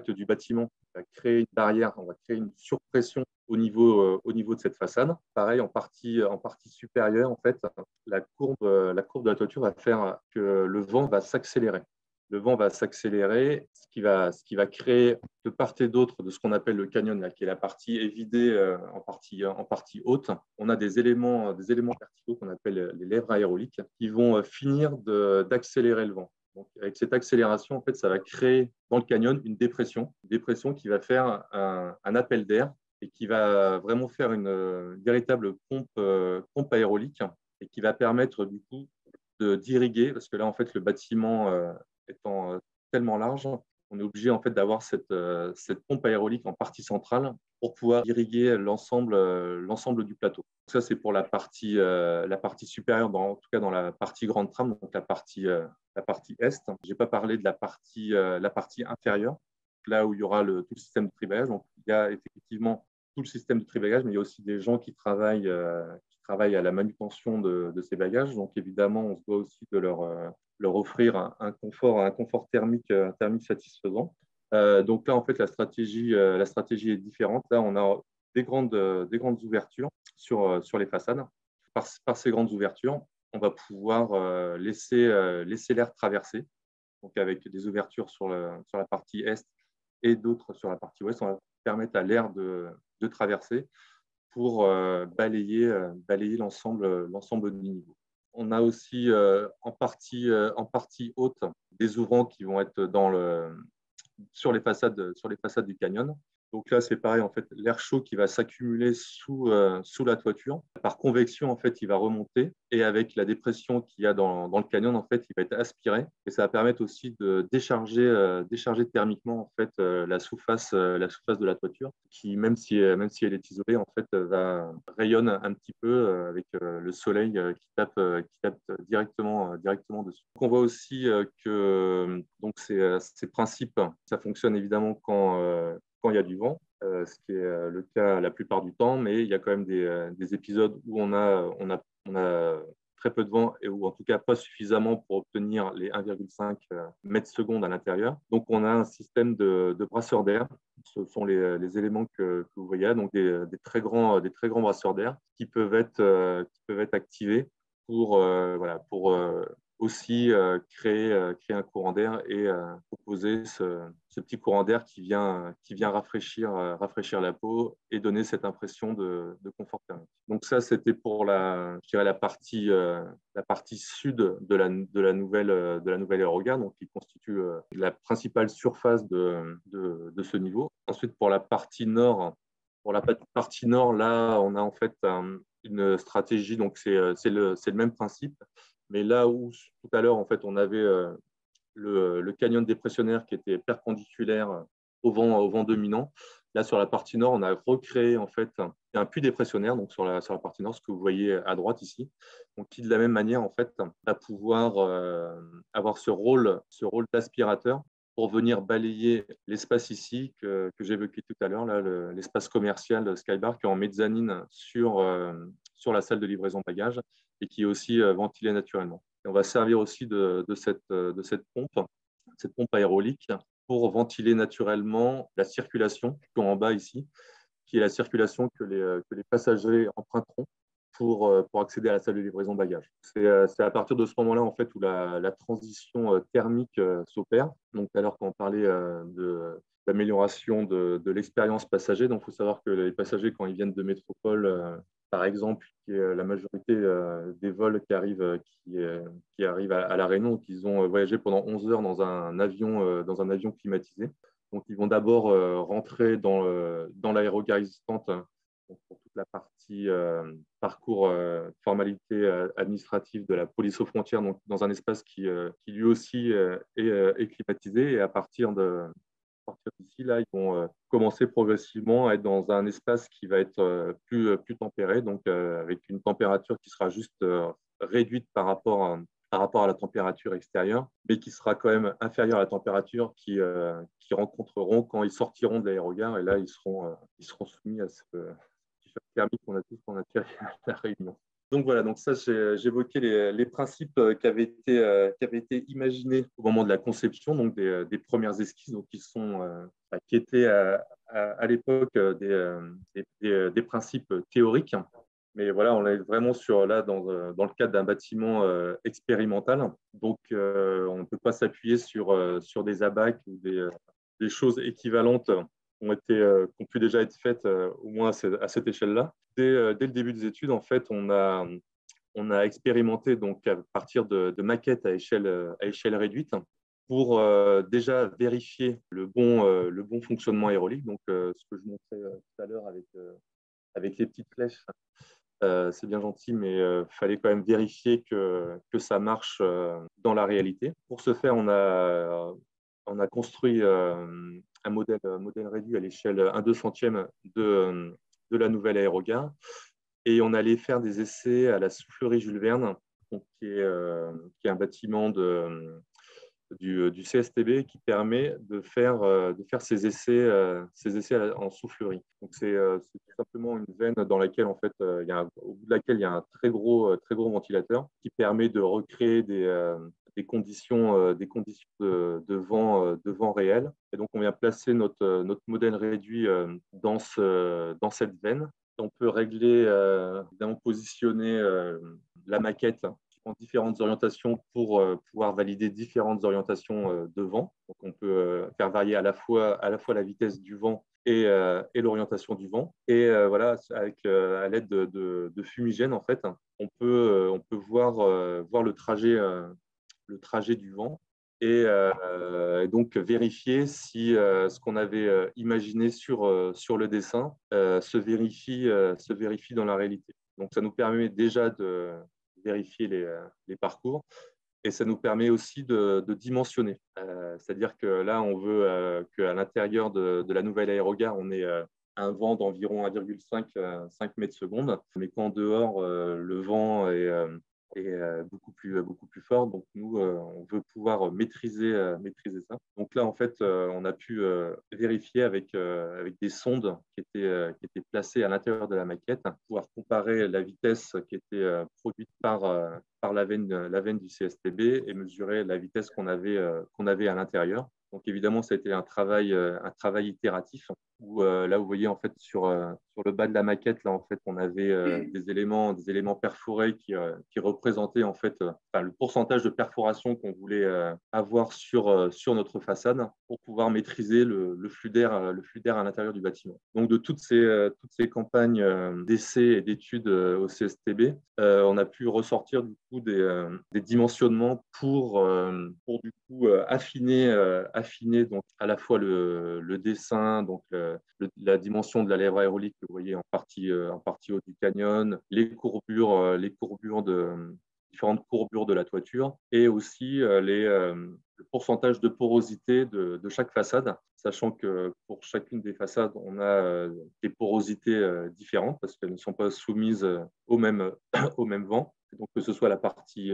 du bâtiment, on va créer une barrière, on va créer une surpression au niveau de cette façade. Pareil, en partie supérieure, en fait, la courbe de la toiture va faire que le vent va s'accélérer. Le vent va s'accélérer, ce qui va créer de part et d'autre de ce qu'on appelle le canyon, là, qui est la partie évidée en partie haute. On a des éléments verticaux qu'on appelle les lèvres aéroliques qui vont finir d'accélérer le vent. Donc, avec cette accélération, en fait, ça va créer dans le canyon une dépression qui va faire un appel d'air et qui va vraiment faire une véritable pompe aérolique et qui va permettre du coup d'irriguer, parce que là, en fait, le bâtiment étant tellement large, on est obligé en fait d'avoir cette pompe aérolique en partie centrale pour pouvoir irriguer l'ensemble du plateau. Ça, c'est pour la partie supérieure, en tout cas dans la partie grande trame, donc la partie est. Je n'ai pas parlé de la partie inférieure, là où il y aura tout le système de triballage. Donc, il y a effectivement tout le système de triballage, mais il y a aussi des gens qui travaillent à la manutention de ces bagages. Donc, évidemment, on se doit aussi de leur offrir un confort thermique satisfaisant. Donc là, en fait, la stratégie est différente. Là, on a des grandes ouvertures sur les façades. Par ces grandes ouvertures, on va pouvoir laisser l'air traverser, donc avec des ouvertures sur la partie est et d'autres sur la partie ouest. On va permettre à l'air de traverser pour balayer l'ensemble du niveau. On a aussi en partie haute des ouvrants qui vont être sur les façades du canyon. Donc là, c'est pareil, en fait, l'air chaud qui va s'accumuler sous la toiture. Par convection, en fait, il va remonter et avec la dépression qu'il y a dans le canyon, en fait, il va être aspiré et ça va permettre aussi de décharger thermiquement, en fait, la surface de la toiture qui, même si elle est isolée, en fait, rayonne un petit peu avec le soleil qui tape directement dessus. Donc, on voit aussi que donc, ces principes, ça fonctionne évidemment quand il y a du vent, ce qui est le cas la plupart du temps, mais il y a quand même des épisodes où on a très peu de vent et ou en tout cas pas suffisamment pour obtenir les 1,5 mètres secondes à l'intérieur. Donc on a un système de brasseurs d'air. Ce sont les éléments que vous voyez, donc des très grands brasseurs d'air qui peuvent être activés pour aussi créer un courant d'air et proposer ce petit courant d'air qui vient rafraîchir la peau et donner cette impression de confort thermique. Donc ça, c'était pour la partie sud de la nouvelle aérogare, donc qui constitue la principale surface de ce niveau. Ensuite, pour la partie nord, là, on a en fait une stratégie, donc c'est le même principe. Mais là où tout à l'heure, en fait, on avait le canyon dépressionnaire qui était perpendiculaire au vent dominant, là, sur la partie nord, on a recréé en fait un puits dépressionnaire, donc sur la partie nord, ce que vous voyez à droite ici, donc qui de la même manière, en fait, va pouvoir avoir ce rôle d'aspirateur pour venir balayer l'espace ici que j'évoquais tout à l'heure, l'espace commercial Skybar qui est en mezzanine sur la salle de livraison bagages et qui est aussi ventilé naturellement. Et on va servir aussi de cette pompe aérolique pour ventiler naturellement la circulation, en bas ici, qui est la circulation que les passagers emprunteront pour accéder à la salle de livraison bagages. C'est à partir de ce moment-là en fait, où la transition thermique s'opère. Donc, alors qu'on parlait de l'amélioration de l'expérience passager, donc il faut savoir que les passagers, quand ils viennent de métropole, par exemple, qui est la majorité des vols qui arrivent à La Réunion, qu'ils ont voyagé pendant 11 heures dans un avion climatisé. Donc, ils vont d'abord rentrer dans l'aérogare existante pour toute la partie parcours formalité administrative de la police aux frontières, donc dans un espace qui lui aussi est climatisé. Et à partir d'ici, là, ils vont commencer progressivement à être dans un espace qui va être plus tempéré, donc avec une température qui sera juste réduite par rapport à la température extérieure, mais qui sera quand même inférieure à la température qu'ils rencontreront quand ils sortiront de l'aérogare. Et là, ils seront soumis à ce choc thermique qu'on a tous quand on atterrit à La Réunion. Donc voilà, donc ça, j'évoquais les principes qui avaient été imaginés au moment de la conception, donc des premières esquisses, donc qui étaient à l'époque des principes théoriques. Mais voilà, on est vraiment dans le cadre d'un bâtiment expérimental. Donc, on ne peut pas s'appuyer sur des abacs ou des choses équivalentes qui ont pu déjà être faites au moins à cette échelle-là. Dès le début des études, en fait, on a expérimenté donc, à partir de maquettes à échelle réduite pour déjà vérifier le bon fonctionnement aérolique. Donc, ce que je montrais tout à l'heure avec les petites flèches, c'est bien gentil, mais il fallait quand même vérifier que ça marche dans la réalité. Pour ce faire, on a on a construit un modèle réduit à l'échelle 1/200 de la nouvelle aérogare. Et on allait faire des essais à la soufflerie Jules Verne, donc, qui est un bâtiment du CSTB qui permet de faire ces essais en soufflerie. Donc, c'est tout simplement une veine dans laquelle, en fait, au bout de laquelle il y a un très gros ventilateur qui permet de recréer des conditions de vent réel. Et donc, on vient placer notre modèle réduit dans cette veine. On peut régler, évidemment, positionner la maquette en différentes orientations pour pouvoir valider différentes orientations de vent. Donc, on peut faire varier à la fois la vitesse du vent et l'orientation du vent. Et voilà, à l'aide de fumigènes, en fait, on peut voir le trajet du vent et donc vérifier si ce qu'on avait imaginé sur le dessin se vérifie dans la réalité. Donc, ça nous permet déjà de vérifier les parcours et ça nous permet aussi de dimensionner. C'est-à-dire que là, on veut qu'à l'intérieur de la nouvelle aérogare, on ait un vent d'environ 1,5 mètres secondes, mais qu'en dehors, le vent est beaucoup plus fort. Donc, nous, on veut pouvoir maîtriser ça. Donc là, en fait, on a pu vérifier avec des sondes qui étaient placées à l'intérieur de la maquette, pouvoir comparer la vitesse qui était produite par la veine du CSTB et mesurer la vitesse qu'on avait à l'intérieur. Donc, évidemment, ça a été un travail itératif où là, vous voyez, en fait, sur le bas de la maquette, là, en fait, on avait des éléments perforés qui représentaient, en fait, le pourcentage de perforation qu'on voulait avoir sur notre façade pour pouvoir maîtriser le flux d'air à l'intérieur du bâtiment. Donc, de toutes ces campagnes d'essais et d'études au CSTB, on a pu ressortir, du coup, des dimensionnements pour du coup, affiner donc, à la fois le dessin, donc la dimension de la lèvre aérolique que vous voyez en partie haut du canyon, différentes courbures de la toiture et aussi le pourcentage de porosité de chaque façade, sachant que pour chacune des façades, on a des porosités différentes parce qu'elles ne sont pas soumises au même vent. Donc, que ce soit la partie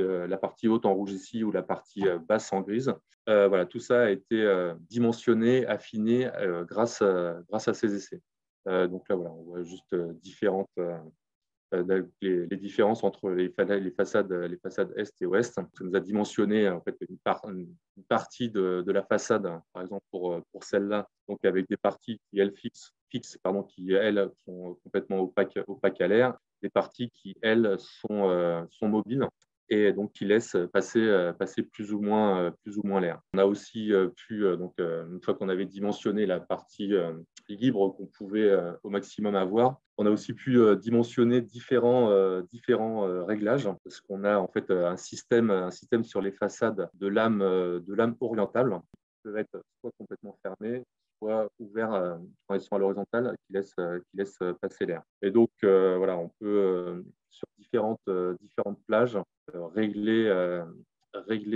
haute en rouge ici ou la partie basse en grise. Voilà, tout ça a été dimensionné, affiné grâce à ces essais. Donc là, voilà, on voit juste les différences entre les façades est et ouest. Ça nous a dimensionné en fait, une partie de la façade, par exemple pour celle-là, donc avec des parties qui, elles, qui, elles, sont complètement opaques à l'air, des parties qui, elles, sont mobiles et donc qui laissent passer plus ou moins l'air. On a aussi pu, une fois qu'on avait dimensionné la partie libre qu'on pouvait au maximum avoir, on a aussi pu dimensionner différents réglages parce qu'on a en fait un système sur les façades de lames orientales qui peuvent être soit complètement fermées, soit ouverts quand elles sont à l'horizontale, qui laissent passer l'air. Et donc voilà, on peut sur différentes plages régler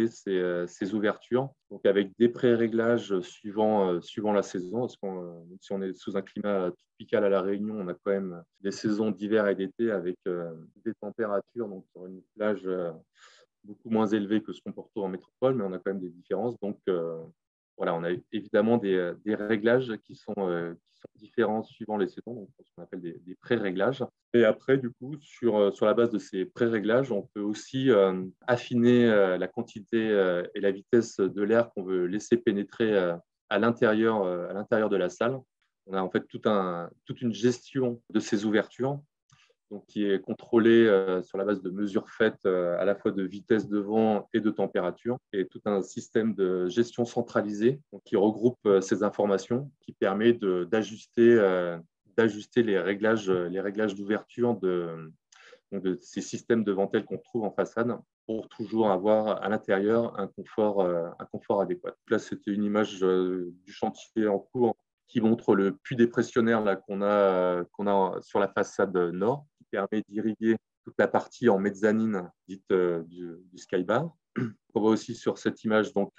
ces ouvertures, donc avec des pré-réglages suivant la saison. Parce que si on est sous un climat tropical à La Réunion, on a quand même des saisons d'hiver et d'été avec des températures donc sur une plage beaucoup moins élevée que ce qu'on peut retrouver en métropole, mais on a quand même des différences. Donc voilà, on a évidemment des réglages qui sont différents suivant les saisons, donc ce qu'on appelle des pré-réglages. Et après, du coup, sur la base de ces pré-réglages, on peut aussi affiner la quantité et la vitesse de l'air qu'on veut laisser pénétrer à l'intérieur de la salle. On a en fait toute une gestion de ces ouvertures, donc qui est contrôlé sur la base de mesures faites à la fois de vitesse de vent et de température, et tout un système de gestion centralisée donc, qui regroupe ces informations, qui permet d'ajuster les réglages d'ouverture de ces systèmes de ventelle qu'on trouve en façade pour toujours avoir à l'intérieur un confort adéquat. Là, c'était une image du chantier en cours qui montre le puits dépressionnaire qu'on a sur la façade nord, qui permet d'irriguer toute la partie en mezzanine dite du skybar. On voit aussi sur cette image donc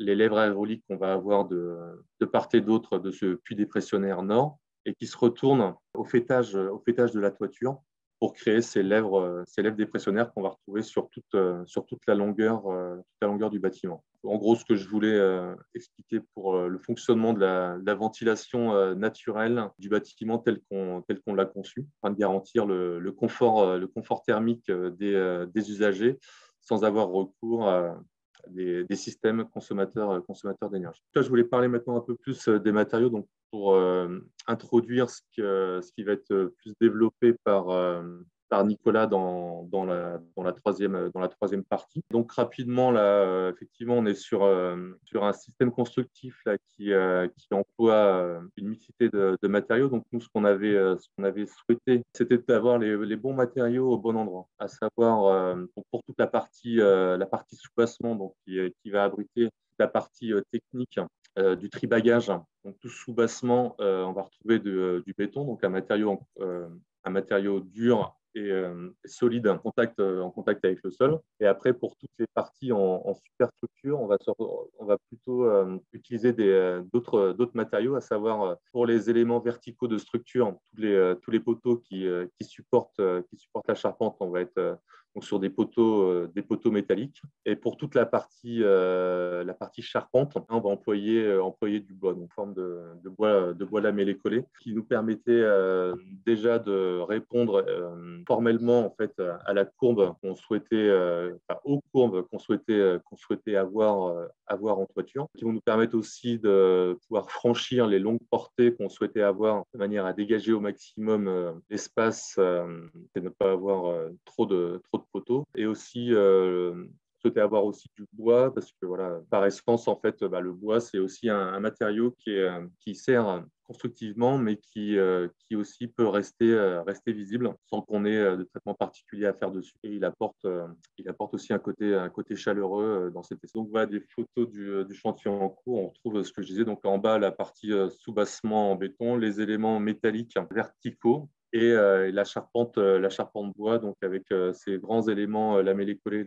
les lèvres aéroliques qu'on va avoir de part et d'autre de ce puits dépressionnaire nord et qui se retournent au fêtage de la toiture pour créer ces lèvres dépressionnaires qu'on va retrouver sur toute la longueur du bâtiment. En gros, ce que je voulais expliquer pour le fonctionnement de la ventilation naturelle du bâtiment tel qu'on l'a conçu, afin de garantir le confort thermique des usagers sans avoir recours à des systèmes consommateurs d'énergie. Là, je voulais parler maintenant un peu plus des matériaux, donc pour introduire ce qui va être plus développé par Nicolas dans la troisième partie. Donc rapidement, là, effectivement, on est sur un système constructif là, qui emploie une mixité de matériaux. Donc nous, ce qu'on avait souhaité, c'était d'avoir les bons matériaux au bon endroit, à savoir pour toute la partie sous-bassement, donc qui va abriter la partie technique du tribagage. Donc tout sous-bassement, on va retrouver du béton, donc un matériau dur et solide en contact avec le sol. Et après, pour toutes les parties en superstructure, on va plutôt utiliser d'autres matériaux, à savoir pour les éléments verticaux de structure, tous les poteaux qui supportent la charpente, on va être donc sur des poteaux métalliques. Et pour toute la partie charpente, on va employer du bois, donc forme de bois lamellé collé, qui nous permettait déjà de répondre formellement en fait à la courbe qu'on souhaitait, aux courbes qu'on souhaitait avoir en toiture, qui vont nous permettre aussi de pouvoir franchir les longues portées qu'on souhaitait avoir de manière à dégager au maximum l'espace et ne pas avoir trop de poteaux, et aussi souhaitais avoir aussi du bois parce que voilà, par essence en fait, le bois c'est aussi un matériau qui sert constructivement, mais qui aussi peut rester visible sans qu'on ait de traitement particulier à faire dessus. Et il apporte aussi un côté chaleureux dans cette espèce. Donc voilà des photos du chantier en cours. On retrouve ce que je disais, donc en bas la partie sous-bassement en béton, les éléments métalliques verticaux et la charpente bois, donc avec ces grands éléments lamellés collés,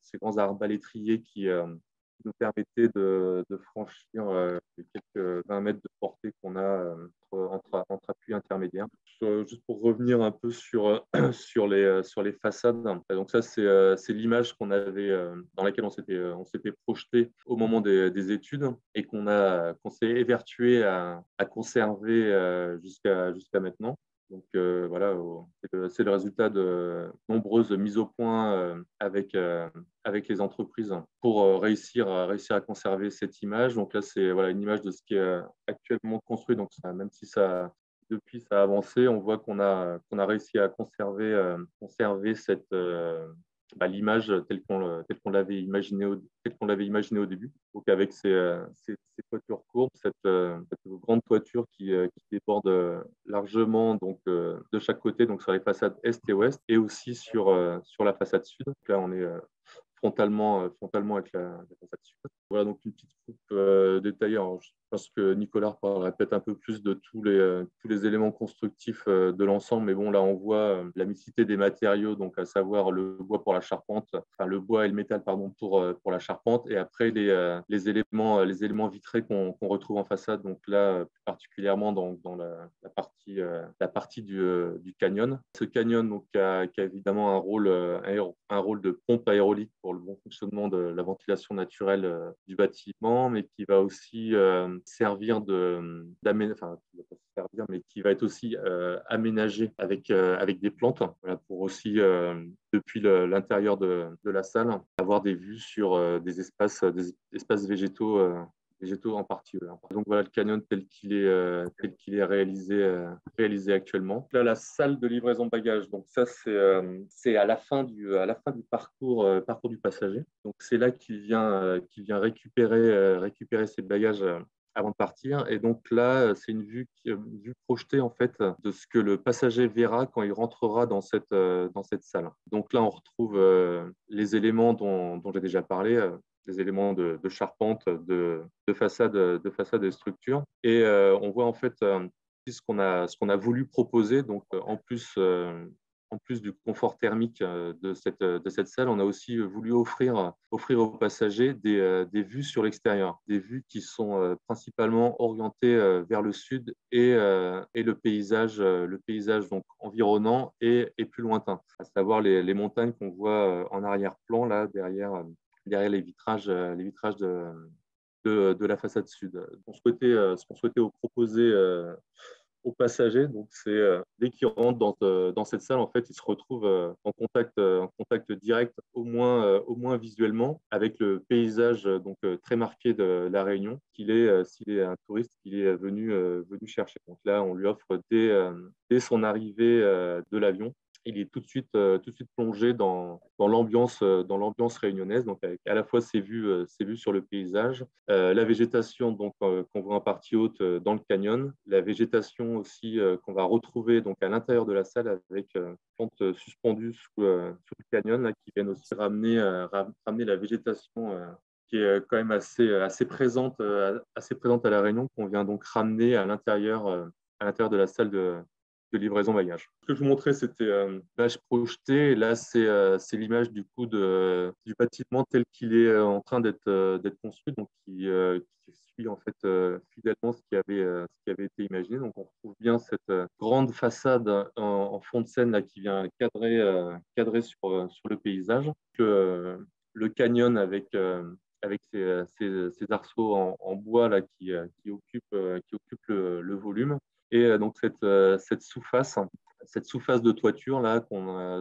ces grands arbalétriers qui nous permettaient de franchir les quelques 20 mètres de portée qu'on a entre appuis intermédiaires. Juste pour revenir un peu sur les façades. Donc ça, c'est l'image qu'on avait, dans laquelle on s'était projeté au moment des études et qu'on s'est évertué à conserver jusqu'à maintenant. Donc voilà, c'est le résultat de nombreuses mises au point avec les entreprises pour réussir à conserver cette image. Donc là, c'est voilà, une image de ce qui est actuellement construit. Donc ça, même si depuis ça a avancé, on voit qu'on a réussi à conserver l'image telle qu'on l'avait imaginé au début. Donc avec ces toitures courbes, cette grande toiture qui déborde largement donc de chaque côté, donc sur les façades est et ouest, et aussi sur la façade sud. Donc là, on est frontalement avec la façade sud. Voilà donc une petite coupe détaillée. Alors, je pense que Nicolas parlerait peut-être un peu plus de tous les éléments constructifs de l'ensemble, mais bon, là on voit la mixité des matériaux, donc à savoir le bois pour la charpente, enfin le bois et le métal pardon pour la charpente, et après les éléments vitrés qu'on retrouve en façade. Donc là plus particulièrement dans la partie du canyon. Ce canyon donc a évidemment un rôle de pompe aérolique pour le bon fonctionnement de la ventilation naturelle du bâtiment, mais qui va aussi servir mais qui va être aussi aménagé avec des plantes, voilà, pour aussi depuis l'intérieur de la salle avoir des vues sur des espaces végétaux en partie. Donc voilà le canyon tel qu'il est réalisé actuellement. Là, la salle de livraison de bagages. Donc ça, c'est à la fin du parcours du passager. Donc c'est là qu'il vient récupérer ses bagages avant de partir. Et donc là, c'est une vue projetée en fait de ce que le passager verra quand il rentrera dans cette salle. Donc là, on retrouve les éléments dont j'ai déjà parlé. Des éléments de charpente, de façade et de structure. Et on voit en fait ce qu'on a voulu proposer, donc en plus en plus du confort thermique de cette salle, on a aussi voulu offrir aux passagers des vues sur l'extérieur, des vues qui sont principalement orientées vers le sud et le paysage donc environnant et plus lointain, à savoir les montagnes qu'on voit en arrière-plan là derrière les vitrages de la façade sud. Ce qu'on souhaitait proposer aux passagers, donc c'est dès qu'ils rentrent dans cette salle, en fait, ils se retrouvent en contact direct, au moins visuellement, avec le paysage très marqué de la Réunion, s'il est un touriste qu'il est venu chercher. Donc là, on lui offre dès son arrivée de l'avion. Il est tout de suite plongé dans l'ambiance réunionnaise, donc avec à la fois ses vues sur le paysage, la végétation donc qu'on voit en partie haute dans le canyon, la végétation aussi qu'on va retrouver donc à l'intérieur de la salle avec plantes suspendues sous le canyon là, qui viennent aussi ramener la végétation qui est quand même assez présente à La Réunion, qu'on vient donc ramener à l'intérieur de la salle de livraison bagages. Ce que je vous montrais, c'était l'image projetée. Et là, c'est l'image du coup du bâtiment tel qu'il est en train d'être construit, donc qui suit en fait fidèlement ce qui avait été imaginé. Donc, on retrouve bien cette grande façade en fond de scène là, qui vient cadrer sur le paysage. Le canyon avec ces arceaux en bois là, qui occupent le volume. Et donc cette sous-face de toiture là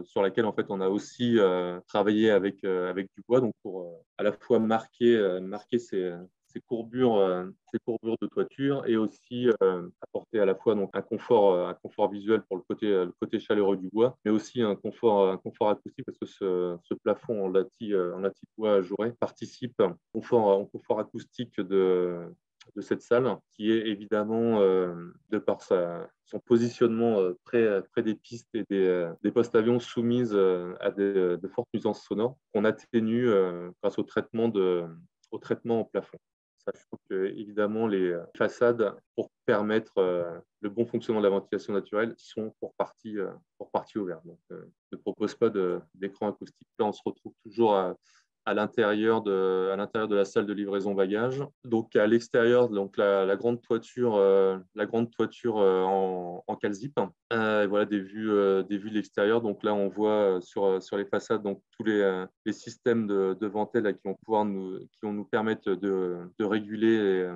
sur laquelle en fait on a aussi travaillé avec du bois, donc pour à la fois marquer ces courbures de toiture et aussi apporter à la fois donc un confort visuel pour le côté chaleureux du bois, mais aussi un confort acoustique parce que ce plafond en latis de bois ajouré participe au confort acoustique de cette salle, qui est évidemment, de par son positionnement près des pistes et des postes avions soumises à de fortes nuisances sonores, qu'on atténue grâce au traitement en plafond. Ça, je trouve que, évidemment, les façades, pour permettre le bon fonctionnement de la ventilation naturelle, sont pour partie ouvertes. Donc, ne propose pas d'écran acoustique. Là, on se retrouve toujours à l'intérieur de la salle de livraison bagages. Donc à l'extérieur, donc la grande toiture en calzip. Voilà des vues de l'extérieur. Donc là, on voit sur les façades donc tous les systèmes de ventelle là, qui vont nous permettre de réguler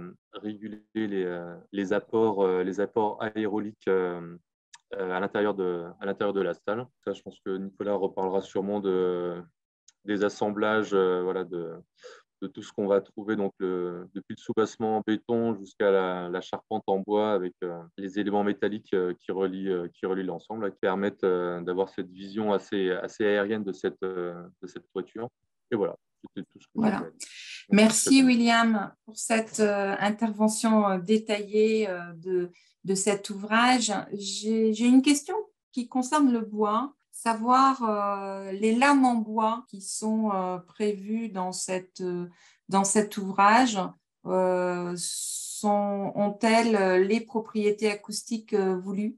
les apports aéroliques à l'intérieur de la salle. Ça, je pense que Nicolas reparlera sûrement des assemblages voilà, de tout ce qu'on va trouver, donc depuis le soubassement en béton jusqu'à la charpente en bois avec les éléments métalliques qui relient l'ensemble, qui permettent d'avoir cette vision assez aérienne de cette toiture. Et voilà, c'était tout ce que voilà. Merci William pour cette intervention détaillée de cet ouvrage. J'ai une question qui concerne le bois. Savoir les lames en bois qui sont prévues dans cet ouvrage ont-elles les propriétés acoustiques voulues?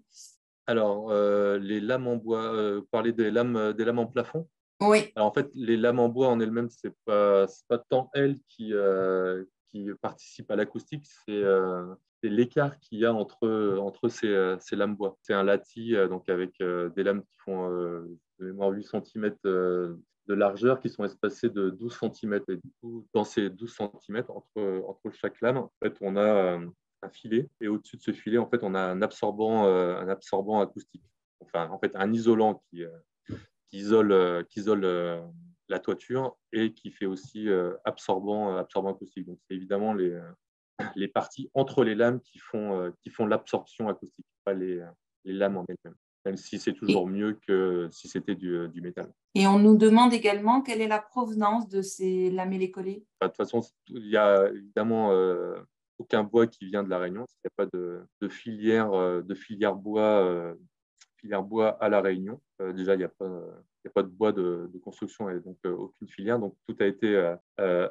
Alors, les lames en bois, vous parlez des lames en plafond? Oui. Alors, en fait, les lames en bois en elles-mêmes, c'est pas tant elles qui participent à l'acoustique, c'est l'écart qu'il y a entre ces lames bois. C'est un latis donc avec des lames qui font de mémoire 8 cm de largeur, qui sont espacées de 12 cm. Et du coup, dans ces 12 cm, entre chaque lame, en fait, on a un filet. Et au-dessus de ce filet, en fait, on a un absorbant acoustique. Enfin, en fait, un isolant qui isole la toiture et qui fait aussi absorbant acoustique. Donc, c'est évidemment les parties entre les lames qui font l'absorption acoustique, pas les lames en elles-mêmes, même si c'est toujours mieux que si c'était du métal. Et on nous demande également quelle est la provenance de ces lamellés collés. De toute façon, il y a évidemment aucun bois qui vient de La Réunion. Il n'y a pas de filière bois filière bois à La Réunion. Déjà, il n'y a pas de bois de construction et donc aucune filière. Donc, tout a été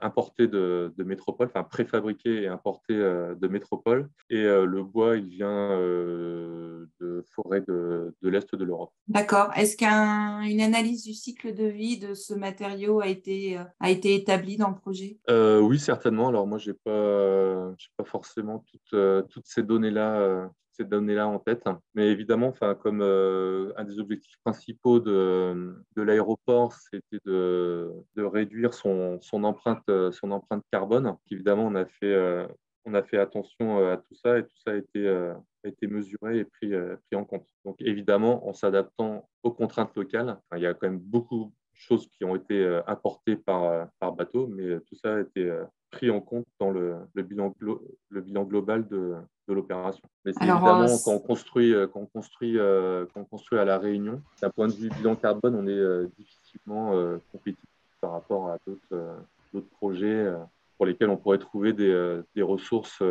importé de métropole, enfin préfabriqué et importé de métropole. Et le bois, il vient de forêts de l'Est de l'Europe. D'accord. Est-ce qu'une analyse du cycle de vie de ce matériau a été établie dans le projet? Oui, certainement. Alors moi, j'ai pas forcément toutes ces données-là en tête. Mais évidemment, enfin, comme un des objectifs principaux de l'aéroport, c'était de réduire son empreinte carbone. Évidemment, on a fait attention à tout ça et tout ça a été mesuré et pris en compte. Donc évidemment, en s'adaptant aux contraintes locales, enfin, il y a quand même beaucoup de choses qui ont été importées par bateau, mais tout ça a été pris en compte dans le bilan global de l'opération. Mais c'est évidemment, quand on construit à La Réunion, d'un point de vue bilan carbone, on est difficilement compétitif par rapport à d'autres projets pour lesquels on pourrait trouver des ressources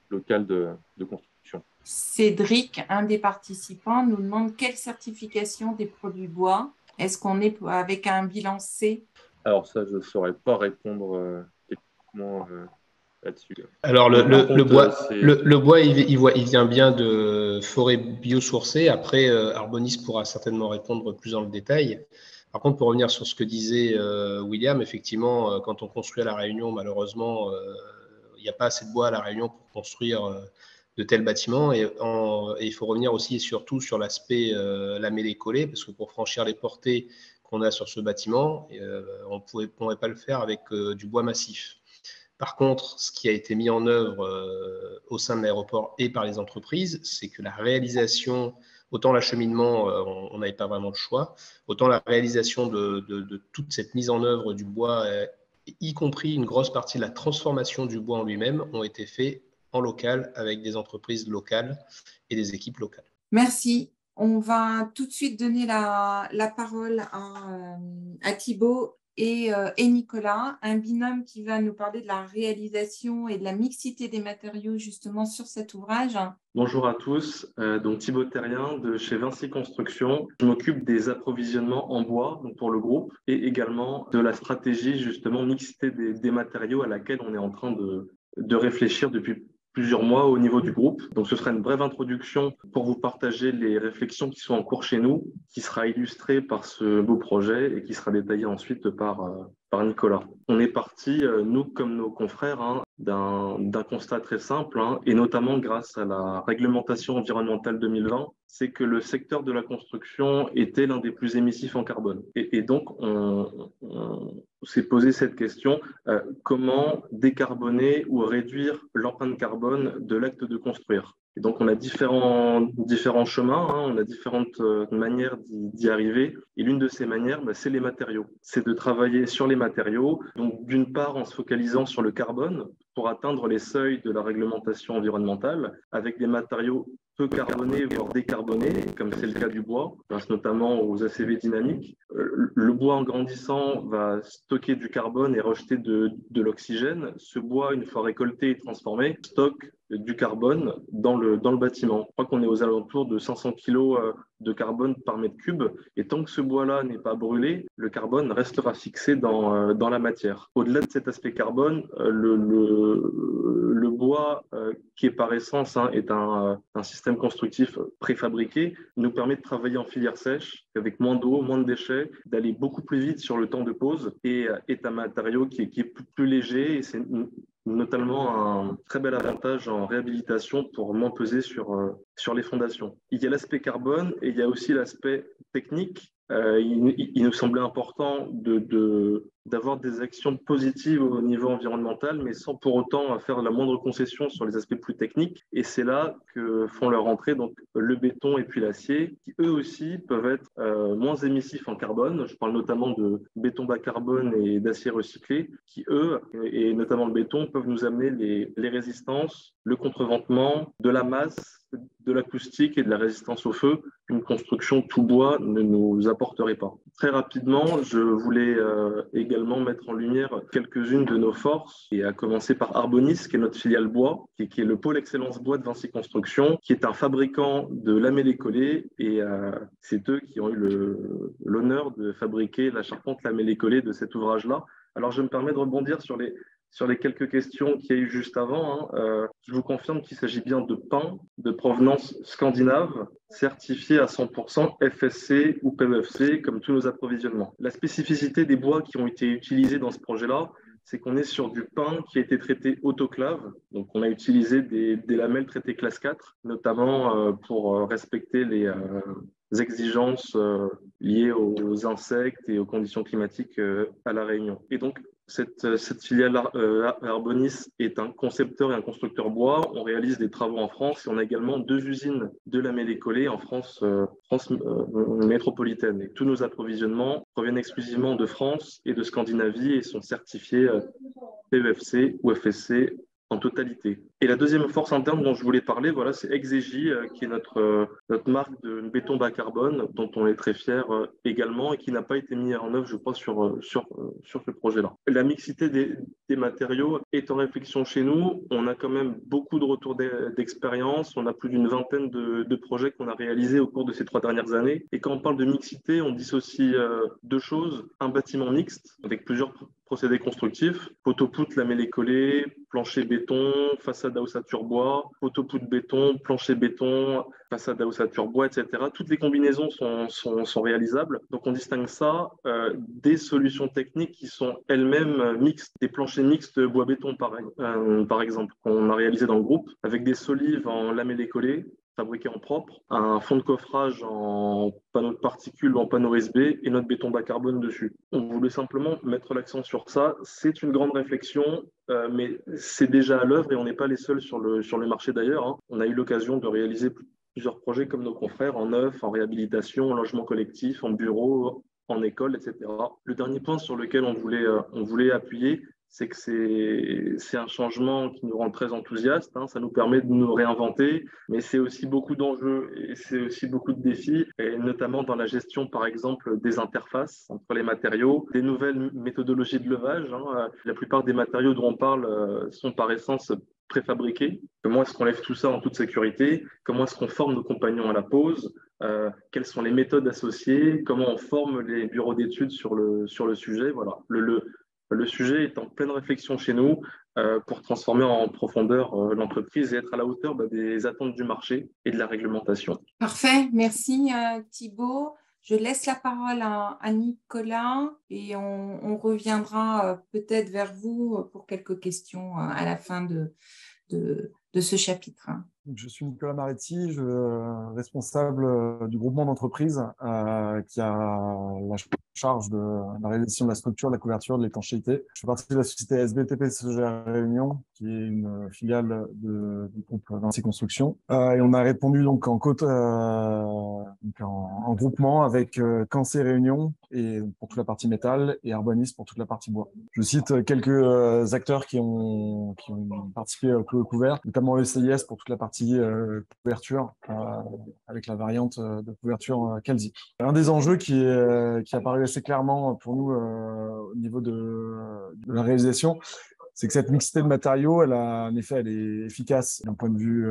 locales de construction. Cédric, un des participants, nous demande quelle certification des produits bois. Est-ce qu'on est avec un bilan C? Alors ça, je ne saurais pas répondre techniquement là-dessus. Alors le bois, il vient bien de forêts biosourcées. Après, Arbonis pourra certainement répondre plus dans le détail. Par contre, pour revenir sur ce que disait William, effectivement, quand on construit à La Réunion, malheureusement, il n'y a pas assez de bois à La Réunion pour construire de tels bâtiments. Et il faut revenir aussi et surtout sur l'aspect lamellé-collé, parce que pour franchir les portées qu'on a sur ce bâtiment, on ne pourrait pas le faire avec du bois massif. Par contre, ce qui a été mis en œuvre au sein de l'aéroport et par les entreprises, c'est que la réalisation, autant l'acheminement, on n'avait pas vraiment le choix, autant la réalisation de toute cette mise en œuvre du bois, y compris une grosse partie de la transformation du bois en lui-même, ont été faits en local avec des entreprises locales et des équipes locales. Merci. On va tout de suite donner la parole à Thibaut et Nicolas, un binôme qui va nous parler de la réalisation et de la mixité des matériaux justement sur cet ouvrage. Bonjour à tous, donc Thibaut Terrien de chez Vinci Construction. Je m'occupe des approvisionnements en bois donc pour le groupe et également de la stratégie justement mixité des matériaux à laquelle on est en train de réfléchir depuis plusieurs mois au niveau du groupe. Donc ce sera une brève introduction pour vous partager les réflexions qui sont en cours chez nous, qui sera illustrée par ce beau projet et qui sera détaillée ensuite par Nicolas. On est parti, nous comme nos confrères, d'un constat très simple, et notamment grâce à la réglementation environnementale 2020, c'est que le secteur de la construction était l'un des plus émissifs en carbone. Et donc, on s'est posé cette question, comment décarboner ou réduire l'empreinte carbone de l'acte de construire? Et donc, on a différents chemins, on a différentes manières d'y arriver. Et l'une de ces manières, c'est les matériaux. C'est de travailler sur les matériaux, donc d'une part en se focalisant sur le carbone pour atteindre les seuils de la réglementation environnementale avec des matériaux peu carbonés, voire décarbonés, comme c'est le cas du bois, grâce notamment aux ACV dynamiques. Le bois, en grandissant, va stocker du carbone et rejeter de l'oxygène. Ce bois, une fois récolté et transformé, stocke du carbone dans le bâtiment. Je crois qu'on est aux alentours de 500 kg de carbone par mètre cube. Et tant que ce bois-là n'est pas brûlé, le carbone restera fixé dans la matière. Au-delà de cet aspect carbone, le bois, qui est par essence est un système constructif préfabriqué, nous permet de travailler en filière sèche, avec moins d'eau, moins de déchets, d'aller beaucoup plus vite sur le temps de pose et est un matériau qui est plus léger et c'est notamment un très bel avantage en réhabilitation pour moins peser sur les fondations. Il y a l'aspect carbone et il y a aussi l'aspect technique. Il nous semblait important d'avoir des actions positives au niveau environnemental, mais sans pour autant faire la moindre concession sur les aspects plus techniques. Et c'est là que font leur entrée donc, le béton et puis l'acier, qui eux aussi peuvent être moins émissifs en carbone. Je parle notamment de béton bas carbone et d'acier recyclé, qui eux, et notamment le béton, peuvent nous amener les résistances, le contreventement, de la masse, de l'acoustique et de la résistance au feu qu'une construction tout bois ne nous apporterait pas. Très rapidement, je voulais également mettre en lumière quelques-unes de nos forces, et à commencer par Arbonis, qui est notre filiale bois, qui est le pôle excellence bois de Vinci Construction, qui est un fabricant de lamellés collés, et c'est eux qui ont eu l'honneur de fabriquer la charpente lamellés collés de cet ouvrage-là. Alors, je me permets de rebondir sur les quelques questions qu'il y a eu juste avant. Je vous confirme qu'il s'agit bien de pins de provenance scandinave, certifiés à 100% FSC ou PEFC, comme tous nos approvisionnements. La spécificité des bois qui ont été utilisés dans ce projet-là, c'est qu'on est sur du pin qui a été traité autoclave. Donc, on a utilisé des lamelles traitées classe 4, notamment pour respecter les exigences liées aux insectes et aux conditions climatiques à La Réunion. Et donc, cette filiale Arbonis est un concepteur et un constructeur bois. On réalise des travaux en France et on a également 2 usines de lamellés collés en France métropolitaine. Et tous nos approvisionnements proviennent exclusivement de France et de Scandinavie et sont certifiés PEFC ou FSC en totalité. Et la deuxième force interne dont je voulais parler, voilà, c'est Exegi, qui est notre marque de béton bas carbone, dont on est très fier également et qui n'a pas été mis en œuvre, je crois, sur ce projet-là. La mixité des matériaux est en réflexion chez nous. On a quand même beaucoup de retours d'expérience. On a plus d'une vingtaine de projets qu'on a réalisés au cours de ces 3 dernières années. Et quand on parle de mixité, on dissocie 2 choses. Un bâtiment mixte avec plusieurs procédés constructifs, poteau-poutre, lamellés collés, plancher béton, façade à ossature bois, poteau-poutre béton, plancher béton, façade à ossature bois, etc. Toutes les combinaisons sont réalisables. Donc on distingue ça des solutions techniques qui sont elles-mêmes mixtes, des planchers mixtes bois-béton par exemple, qu'on a réalisé dans le groupe, avec des solives en lamellés collés, fabriqué en propre, un fond de coffrage en panneaux de particules ou en panneaux USB et notre béton bas carbone dessus. On voulait simplement mettre l'accent sur ça. C'est une grande réflexion, mais c'est déjà à l'œuvre et on n'est pas les seuls sur le marché d'ailleurs. On a eu l'occasion de réaliser plusieurs projets comme nos confrères en neuf, en réhabilitation, en logement collectif, en bureau, en école, etc. Le dernier point sur lequel on voulait appuyer, c'est que c'est un changement qui nous rend très enthousiastes. Ça nous permet de nous réinventer, mais c'est aussi beaucoup d'enjeux et c'est aussi beaucoup de défis, et notamment dans la gestion, par exemple, des interfaces entre les matériaux, des nouvelles méthodologies de levage. La plupart des matériaux dont on parle sont par essence préfabriqués. Comment est-ce qu'on lève tout ça en toute sécurité? Comment est-ce qu'on forme nos compagnons à la pose? Quelles sont les méthodes associées? Comment on forme les bureaux d'études sur le sujet? Voilà. Le sujet est en pleine réflexion chez nous pour transformer en profondeur l'entreprise et être à la hauteur des attentes du marché et de la réglementation. Parfait, merci Thibaut. Je laisse la parole à Nicolas et on reviendra peut-être vers vous pour quelques questions à la fin de ce chapitre. Je suis Nicolas Maretti, responsable du groupement d'entreprise qui a la charge de la réalisation de la structure, de la couverture, de l'étanchéité. Je fais partie de la société SBTP CGR Réunion, qui est une filiale du groupe Vinci Construction. Et on a répondu donc en groupement avec Cancé Réunion et pour toute la partie métal et Arbonis pour toute la partie bois. Je cite quelques acteurs qui ont participé au Clos Couvert, notamment ECIS pour toute la partie couverture avec la variante de couverture Calzi. Un des enjeux qui est apparu assez clairement pour nous au niveau de la réalisation, c'est que cette mixité de matériaux, en effet, elle est efficace d'un point de vue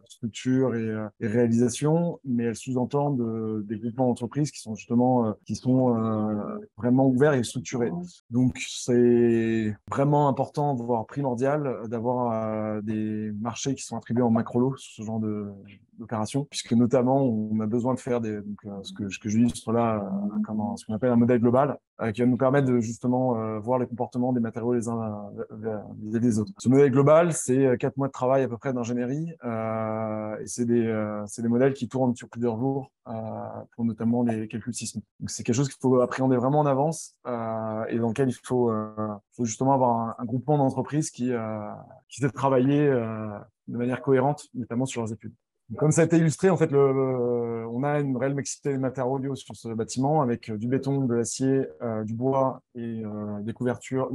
structure et réalisation, mais elle sous-entend des groupements d'entreprises qui sont justement vraiment ouverts et structurés. Donc, c'est vraiment important, voire primordial, d'avoir des marchés qui sont attribués en macro-lot sur ce genre d'opération, puisque notamment, on a besoin de faire ce que j'illustre là, ce qu'on appelle un modèle global, qui va nous permettre de justement voir les comportements des matériaux les uns vis-à-vis des autres. Ce modèle global, c'est 4 mois de travail à peu près d'ingénierie, et c'est des modèles qui tournent sur plusieurs jours pour notamment les calculs sismiques. Donc c'est quelque chose qu'il faut appréhender vraiment en avance et dans lequel il faut justement avoir un groupement d'entreprises qui sait travailler de manière cohérente, notamment sur leurs études. Comme ça a été illustré, en fait, on a une réelle mixité des matériaux sur ce bâtiment avec du béton, de l'acier, du bois et une couverture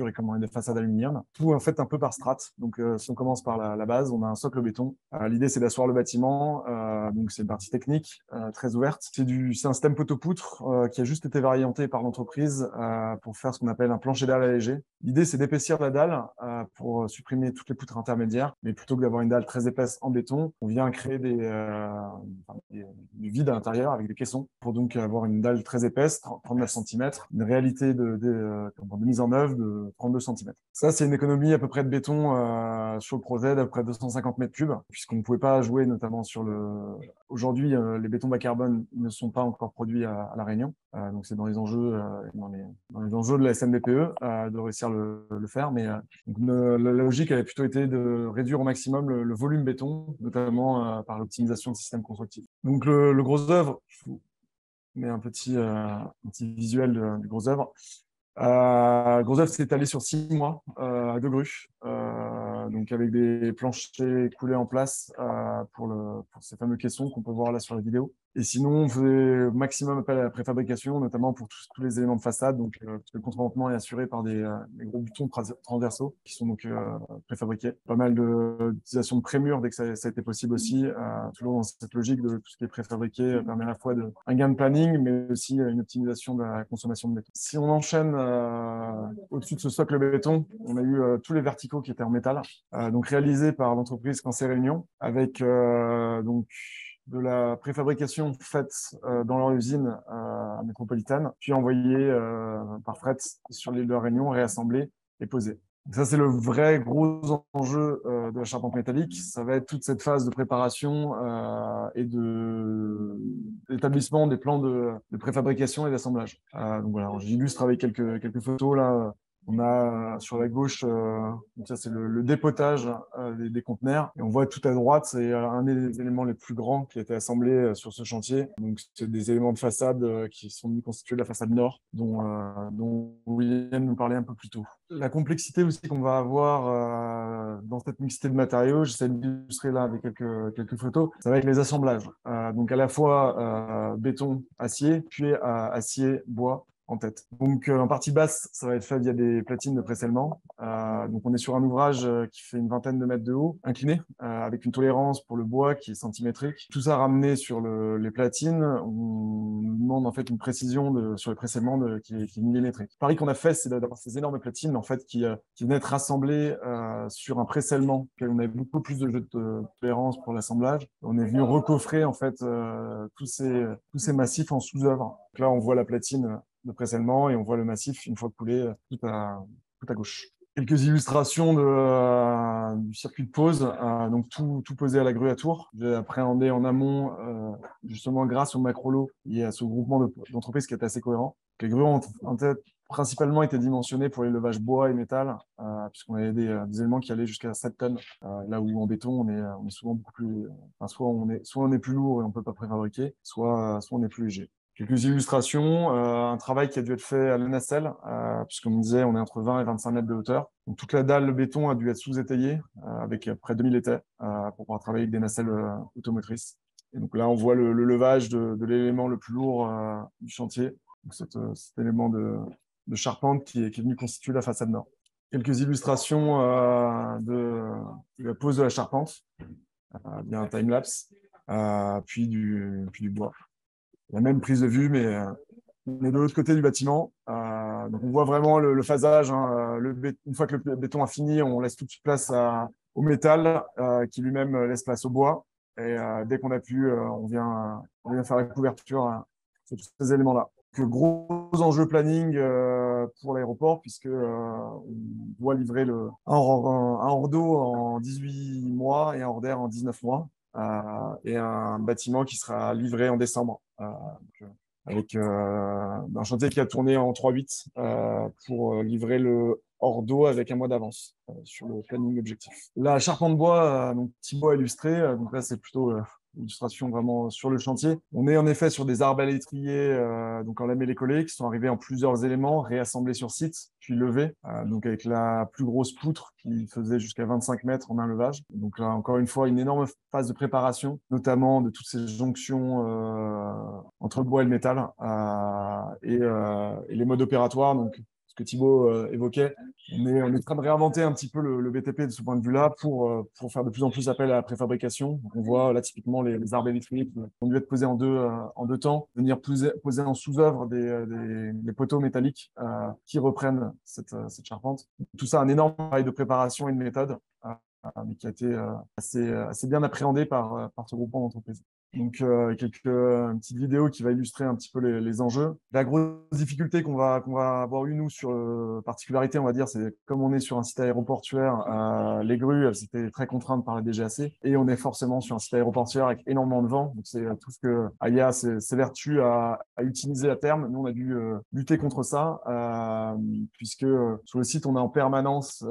et des façades aluminium. Tout en fait un peu par strates. Donc, si on commence par la base, on a un socle béton. L'idée, c'est d'asseoir le bâtiment. Donc, c'est une partie technique très ouverte. C'est un système poteau-poutre qui a juste été varianté par l'entreprise pour faire ce qu'on appelle un plancher dalle allégé. L'idée, c'est d'épaissir la dalle pour supprimer toutes les poutres intermédiaires, mais plutôt que d'avoir une dalle très épaisse en béton, on vient créer du vide à l'intérieur avec des caissons pour donc avoir une dalle très épaisse, 39 cm, une réalité de mise en œuvre de 32 cm. Ça, c'est une économie à peu près de béton sur le projet d'à peu près 250 mètres cubes, puisqu'on ne pouvait pas jouer notamment sur Aujourd'hui, les bétons bas carbone ne sont pas encore produits à La Réunion. Donc, c'est dans les enjeux, dans les enjeux de la SNBPE de réussir le faire. Mais donc, la logique avait plutôt été de réduire au maximum le volume béton, notamment par l'optimisation de systèmes constructifs. Donc, le gros œuvre, je vous mets un petit visuel du gros œuvre. Gros œuvre s'est étalé sur 6 mois à 2 grues, donc avec des planchers coulés en place pour ces fameux caissons qu'on peut voir là sur la vidéo. Et sinon, on faisait au maximum appel à la préfabrication, notamment pour tous les éléments de façade. Donc, parce que le contre-vêtement est assuré par des gros boutons transversaux qui sont donc préfabriqués. Pas mal d'utilisation de prémures dès que ça a été possible aussi. Toujours dans cette logique de tout ce qui est préfabriqué permet à la fois un gain de planning, mais aussi une optimisation de la consommation de béton. Si on enchaîne au-dessus de ce socle béton, on a eu tous les verticaux qui étaient en métal, donc réalisés par l'entreprise Cancer Réunion, avec donc de la préfabrication faite dans leur usine métropolitaine, puis envoyée par fret sur l'île de la Réunion, réassemblée et posée. Donc ça, c'est le vrai gros enjeu de la charpente métallique. Ça va être toute cette phase de préparation et d'établissement des plans de préfabrication et d'assemblage. Donc voilà, j'illustre avec quelques photos là. On a sur la gauche, donc ça c'est le dépotage des conteneurs. Et on voit tout à droite, c'est un des éléments les plus grands qui a été assemblé sur ce chantier. Donc c'est des éléments de façade qui sont venus constituer la façade nord, dont William nous parlait un peu plus tôt. La complexité aussi qu'on va avoir dans cette mixité de matériaux, j'essaie d'illustrer là avec quelques photos, ça va être les assemblages. Donc à la fois béton, acier, puis acier, bois en tête. Donc, en partie basse, ça va être fait via des platines de pré-scellement. Donc, on est sur un ouvrage qui fait une vingtaine de mètres de haut, incliné, avec une tolérance pour le bois qui est centimétrique. Tout ça ramené sur les platines. On nous demande en fait une précision sur les pré-scellements qui est millimétrique. Le pari qu'on a fait, c'est d'avoir ces énormes platines en fait qui venaient être rassemblées sur un pré-scellement. On avait beaucoup plus de jeux de tolérance pour l'assemblage. On est venu recoffrer en fait tous ces massifs en sous-œuvre. Donc là, on voit la platine de pré-scellement et on voit le massif une fois coulé tout à gauche. Quelques illustrations du circuit de pose, donc tout posé à la grue à tour. J'ai appréhendé en amont, justement grâce au macrolo et à ce groupement d'entreprises qui est assez cohérent. Les grues ont en tête principalement été dimensionnées pour les levages bois et métal, puisqu'on avait des éléments qui allaient jusqu'à 7 tonnes, là où en béton on est souvent beaucoup plus, soit on est plus lourd et on peut pas préfabriquer, soit on est plus léger. Quelques illustrations, un travail qui a dû être fait à la nacelle, puisqu'on me disait on est entre 20 et 25 mètres de hauteur. Donc toute la dalle de béton a dû être sous-étayée avec près de 2000 étais pour pouvoir travailler avec des nacelles automotrices. Et donc là, on voit le levage de l'élément le plus lourd du chantier, donc cet élément de charpente qui est venu constituer la façade nord. Quelques illustrations de la pose de la charpente, bien un time-lapse, puis du bois. La même prise de vue, mais on est de l'autre côté du bâtiment. Donc on voit vraiment le phasage. Hein, une fois que le béton a fini, on laisse toute place au métal qui lui-même laisse place au bois. Et dès qu'on a pu, on vient faire la couverture sur tous ces éléments-là. Donc, gros enjeu planning pour l'aéroport, puisque on doit livrer un hors d'eau en 18 mois et un hors d'air en 19 mois. Et un bâtiment qui sera livré en décembre, avec un chantier qui a tourné en 3/8 pour livrer le hors d'eau avec un mois d'avance sur le planning objectif. La charpente bois, donc Thibaut a illustré, donc là c'est plutôt illustration vraiment sur le chantier. On est en effet sur des arbalétriers, donc en lamellé-collé, qui sont arrivés en plusieurs éléments, réassemblés sur site, puis levés, donc avec la plus grosse poutre qui faisait jusqu'à 25 mètres en un levage. Donc là, encore une fois, une énorme phase de préparation, notamment de toutes ces jonctions entre le bois et le métal, et les modes opératoires. Donc, ce que Thibaut évoquait, on est en train de réinventer un petit peu le BTP de ce point de vue-là pour faire de plus en plus appel à la préfabrication. Donc, on voit là typiquement les arbalétriers qui ont dû être posés en deux temps, venir poser en sous-œuvre des poteaux métalliques qui reprennent cette charpente. Tout ça, un énorme travail de préparation et de méthode, mais qui a été assez bien appréhendé par ce groupement d'entreprises. Donc, une petite vidéo qui va illustrer un petit peu les enjeux. La grosse difficulté qu'on va avoir eu, nous, sur particularité, on va dire, c'est comme on est sur un site aéroportuaire, les grues, elles étaient très contraintes par la DGAC, et on est forcément sur un site aéroportuaire avec énormément de vent. Donc, c'est tout ce que AIA s'évertue à utiliser à terme. Nous, on a dû lutter contre ça, puisque sur le site, on est en permanence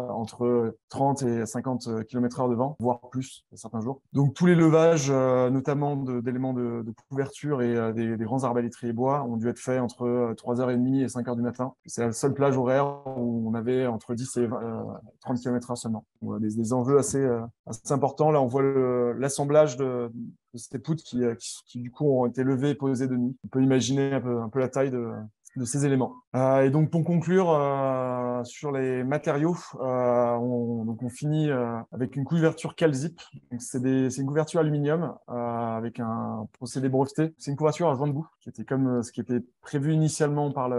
entre 30 et 50 km/h de vent, voire plus certains jours. Donc, tous les levages, notamment d'éléments de couverture et des grands arbalétriers bois ont dû être faits entre 3h30 et 5h du matin. C'est la seule plage horaire où on avait entre 10 et 30 km/h seulement. On a des enjeux assez importants. Là, on voit l'assemblage de ces poutres qui du coup ont été levées et posées de nuit. On peut imaginer un peu la taille de ces éléments. Et donc, pour conclure sur les matériaux, on finit avec une couverture CalZip. C'est une couverture aluminium avec un procédé breveté. C'est une couverture à joint de bout, qui était comme ce qui était prévu initialement par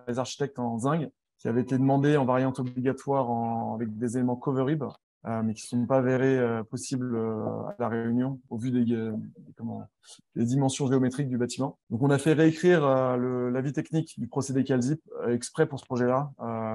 les architectes en zinc, qui avait été demandé en variante obligatoire avec des éléments coverib, mais qui ne sont pas avérés possibles à La Réunion au vu des dimensions géométriques du bâtiment. Donc, on a fait réécrire l'avis technique du procédé CalZip exprès pour ce projet-là.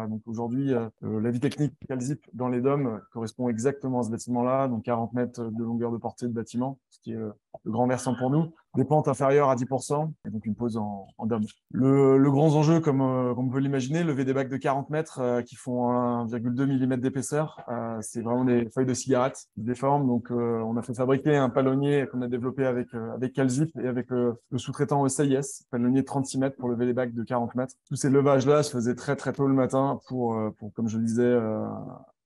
Donc, aujourd'hui, l'avis technique CalZip dans les DOM correspond exactement à ce bâtiment-là, donc 40 mètres de longueur de portée de bâtiment, ce qui est le grand versant pour nous. Des pentes inférieures à 10%, et donc une pose en DOM. Le grand enjeu, comme on peut l'imaginer, lever des bacs de 40 mètres qui font 1,2 mm d'épaisseur. C'est vraiment des feuilles de cigarettes qui déforment. Donc, on a fait fabriquer un palonnier qu'on a développé avec CalZip et avec le sous-traitant ECIS, palonnier de 36 mètres pour lever les bacs de 40 mètres. Tous ces levages-là se faisaient très, très tôt le matin pour comme je le disais,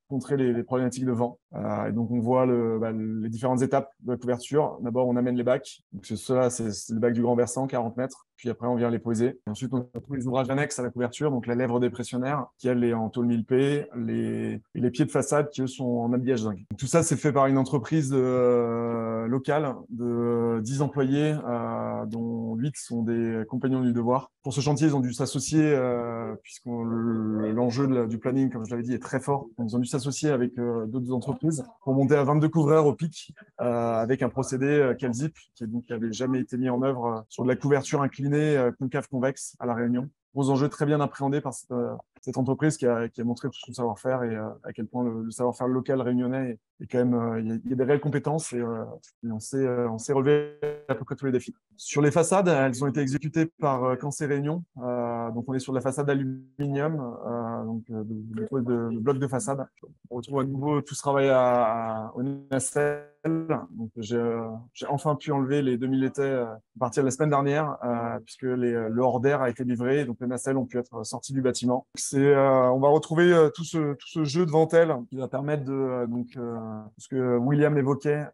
contrer les problématiques de vent. Et donc, on voit les différentes étapes de la couverture. D'abord, on amène les bacs. Donc, c'est le bac du grand versant, 40 mètres. Puis après, on vient les poser. Et ensuite, on a tous les ouvrages annexes à la couverture. Donc, la lèvre dépressionnaire, qui elle est en tôle 1000P, et les pieds de façade qui eux sont en habillage zinc. Tout ça, c'est fait par une entreprise locale de 10 employés, dont 8 sont des compagnons du devoir. Pour ce chantier, ils ont dû s'associer, puisque l'enjeu du planning, comme je l'avais dit, est très fort. Donc, ils ont dû s'associer avec d'autres entreprises pour monter à 22 couvreurs au pic, avec un procédé CalZip qui n'avait jamais été mis en œuvre sur de la couverture inclinée concave-convexe à La Réunion. Gros enjeux très bien appréhendés par cette entreprise qui a montré tout son savoir-faire et à quel point le savoir-faire local réunionnais est quand même, il y a des réelles compétences et on sait relever à peu près tous les défis. Sur les façades, elles ont été exécutées par Cancé Réunion. Donc, on est sur de la façade aluminium, donc de blocs de façade. On retrouve à nouveau tout ce travail au nacelle. Donc, j'ai enfin pu enlever les 2000 étais à partir de la semaine dernière, puisque le hors d'air a été livré, donc les nacelles ont pu être sorties du bâtiment. On va retrouver tout ce jeu de ventelles qui va permettre ce que William évoquait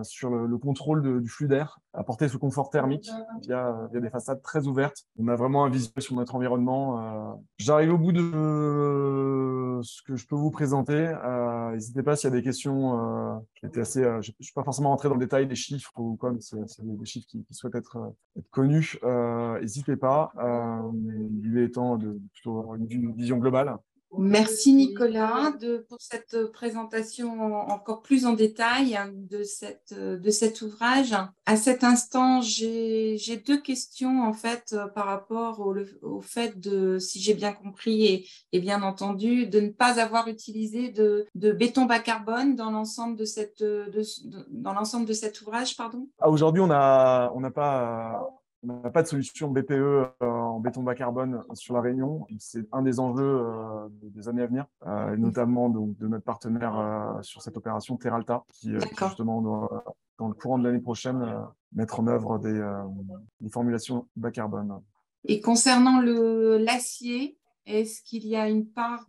sur le contrôle du flux d'air, apporter ce confort thermique via des façades très ouvertes. On a vraiment un visuel sur notre environnement. J'arrive au bout de ce que je peux vous présenter. N'hésitez pas s'il y a des questions. Je ne suis pas forcément rentré dans le détail des chiffres ou quoi, mais c'est des chiffres qui souhaitent être connus. N'hésitez pas. L'idée étant de plutôt avoir une vision globale. Merci Nicolas pour cette présentation encore plus en détail de cet ouvrage. À cet instant, j'ai deux questions en fait par rapport au fait de, si j'ai bien compris et bien entendu, de ne pas avoir utilisé de béton bas carbone dans l'ensemble de cet ouvrage, pardon. Aujourd'hui, on n'a pas de solution BPE en béton bas carbone sur La Réunion. C'est un des enjeux des années à venir, et notamment donc, de notre partenaire sur cette opération Terralta, qui justement dans le courant de l'année prochaine, mettre en œuvre des formulations bas carbone. Et concernant l'acier, est-ce qu'il y a une part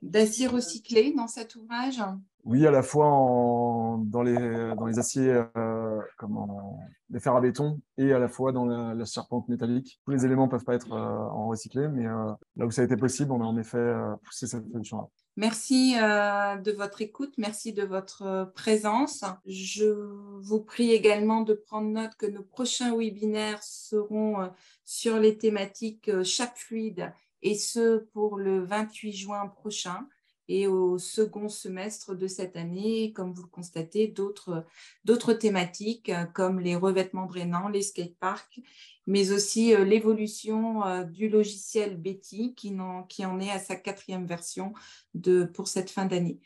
d'acier recyclé dans cet ouvrage? Oui, à la fois dans les aciers les fers à béton et à la fois dans la charpente métallique. Tous les éléments ne peuvent pas être en recyclé, mais là où ça a été possible, on a en effet poussé cette solution-là. Merci de votre écoute, merci de votre présence. Je vous prie également de prendre note que nos prochains webinaires seront sur les thématiques chape fluide, et ce pour le 28 juin prochain et au second semestre de cette année. Comme vous le constatez, d'autres thématiques comme les revêtements drainants, les skateparks, mais aussi l'évolution du logiciel Betty qui en est à sa 4e version pour cette fin d'année.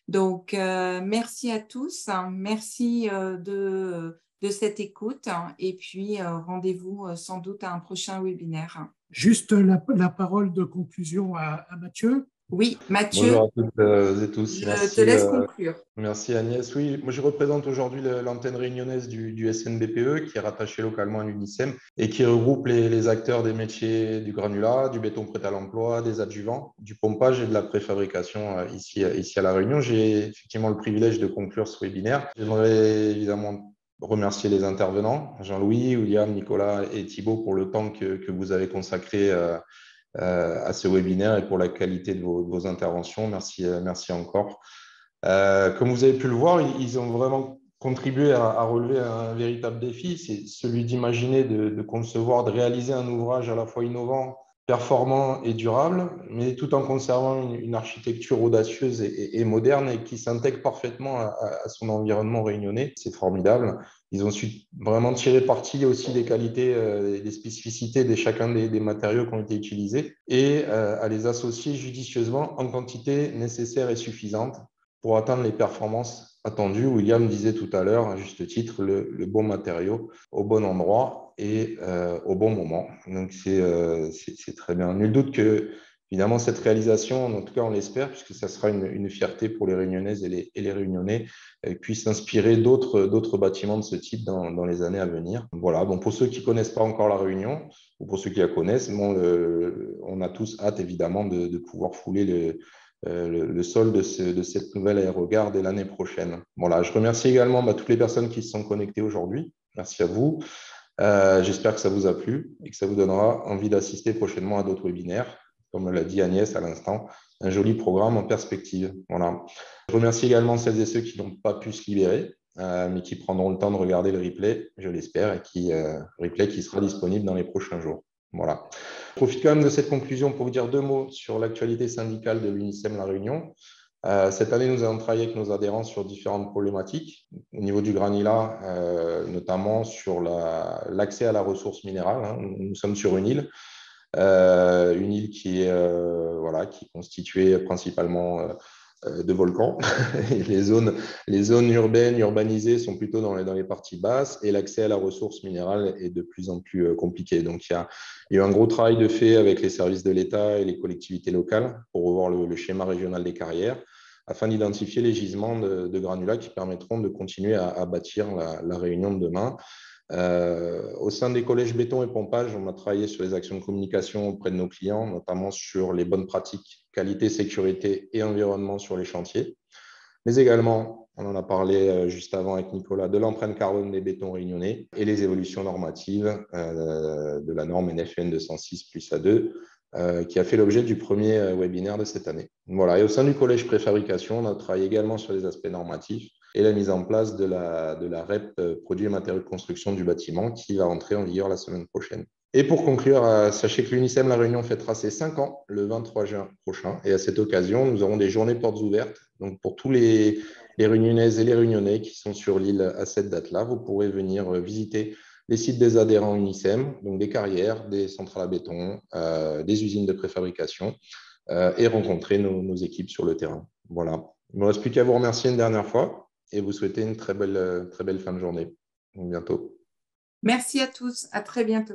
Donc, merci à tous, merci de cette écoute, et puis rendez-vous sans doute à un prochain webinaire. Juste la parole de conclusion à Mathieu. Oui, Mathieu. Bonjour à toutes et tous. Je te laisse conclure. Merci Agnès. Oui, moi je représente aujourd'hui l'antenne réunionnaise du SNBPE qui est rattachée localement à l'UNICEM et qui regroupe les acteurs des métiers du granulat, du béton prêt à l'emploi, des adjuvants, du pompage et de la préfabrication ici à La Réunion. J'ai effectivement le privilège de conclure ce webinaire. J'aimerais évidemment remercier les intervenants, Jean-Louis, William, Nicolas et Thibaut, pour le temps que vous avez consacré à ce webinaire et pour la qualité de vos interventions. Merci encore. Comme vous avez pu le voir, ils ont vraiment contribué à relever un véritable défi, c'est celui d'imaginer, de concevoir, de réaliser un ouvrage à la fois innovant, performant et durable, mais tout en conservant une architecture audacieuse et moderne et qui s'intègre parfaitement à son environnement réunionnais. C'est formidable. Ils ont su vraiment tirer parti aussi des qualités, des spécificités de chacun des matériaux qui ont été utilisés et à les associer judicieusement en quantité nécessaire et suffisante pour atteindre les performances attendues. William disait tout à l'heure, à juste titre, le bon matériau au bon endroit et au bon moment. Donc, c'est très bien. Nul doute que, évidemment, cette réalisation, en tout cas, on l'espère, puisque ça sera une fierté pour les Réunionnaises et les Réunionnais, puisse inspirer d'autres bâtiments de ce type dans les années à venir. Voilà. Bon, pour ceux qui ne connaissent pas encore La Réunion, ou pour ceux qui la connaissent, on a tous hâte, évidemment, de pouvoir fouler le sol de cette nouvelle aérogare dès l'année prochaine. Voilà, je remercie également toutes les personnes qui se sont connectées aujourd'hui. Merci à vous. J'espère que ça vous a plu et que ça vous donnera envie d'assister prochainement à d'autres webinaires. Comme l'a dit Agnès à l'instant, un joli programme en perspective. Voilà. Je remercie également celles et ceux qui n'ont pas pu se libérer, mais qui prendront le temps de regarder le replay, je l'espère, et replay qui sera disponible dans les prochains jours. Voilà. Je profite quand même de cette conclusion pour vous dire 2 mots sur l'actualité syndicale de l'UNICEM La Réunion. Cette année, nous avons travaillé avec nos adhérents sur différentes problématiques. Au niveau du granulat, notamment sur l'accès à la ressource minérale. Hein. Nous sommes sur une île qui est constituée principalement de volcans. Et les zones urbaines, urbanisées sont plutôt dans les parties basses et l'accès à la ressource minérale est de plus en plus compliqué. Donc, il y a eu un gros travail de fait avec les services de l'État et les collectivités locales pour revoir le schéma régional des carrières afin d'identifier les gisements de granulats qui permettront de continuer à bâtir la Réunion de demain. Au sein des collèges béton et pompage, on a travaillé sur les actions de communication auprès de nos clients, notamment sur les bonnes pratiques, qualité, sécurité et environnement sur les chantiers. Mais également, on en a parlé juste avant avec Nicolas, de l'empreinte carbone des bétons réunionnais et les évolutions normatives de la norme NFN 206 plus A2, qui a fait l'objet du premier webinaire de cette année. Voilà. Et au sein du collège préfabrication, on a travaillé également sur les aspects normatifs et la mise en place de la REP produits et matériaux de construction du bâtiment qui va entrer en vigueur la semaine prochaine. Et pour conclure, sachez que l'UNICEM La Réunion fêtera ses 5 ans le 23 juin prochain. Et à cette occasion, nous aurons des journées portes ouvertes. Donc, pour tous les Réunionnaises et les Réunionnais qui sont sur l'île à cette date-là, vous pourrez venir visiter les sites des adhérents UNICEM, donc des carrières, des centrales à béton, des usines de préfabrication et rencontrer nos équipes sur le terrain. Voilà. Il ne me reste plus qu'à vous remercier une dernière fois et vous souhaiter une très belle fin de journée. À bientôt. Merci à tous. À très bientôt.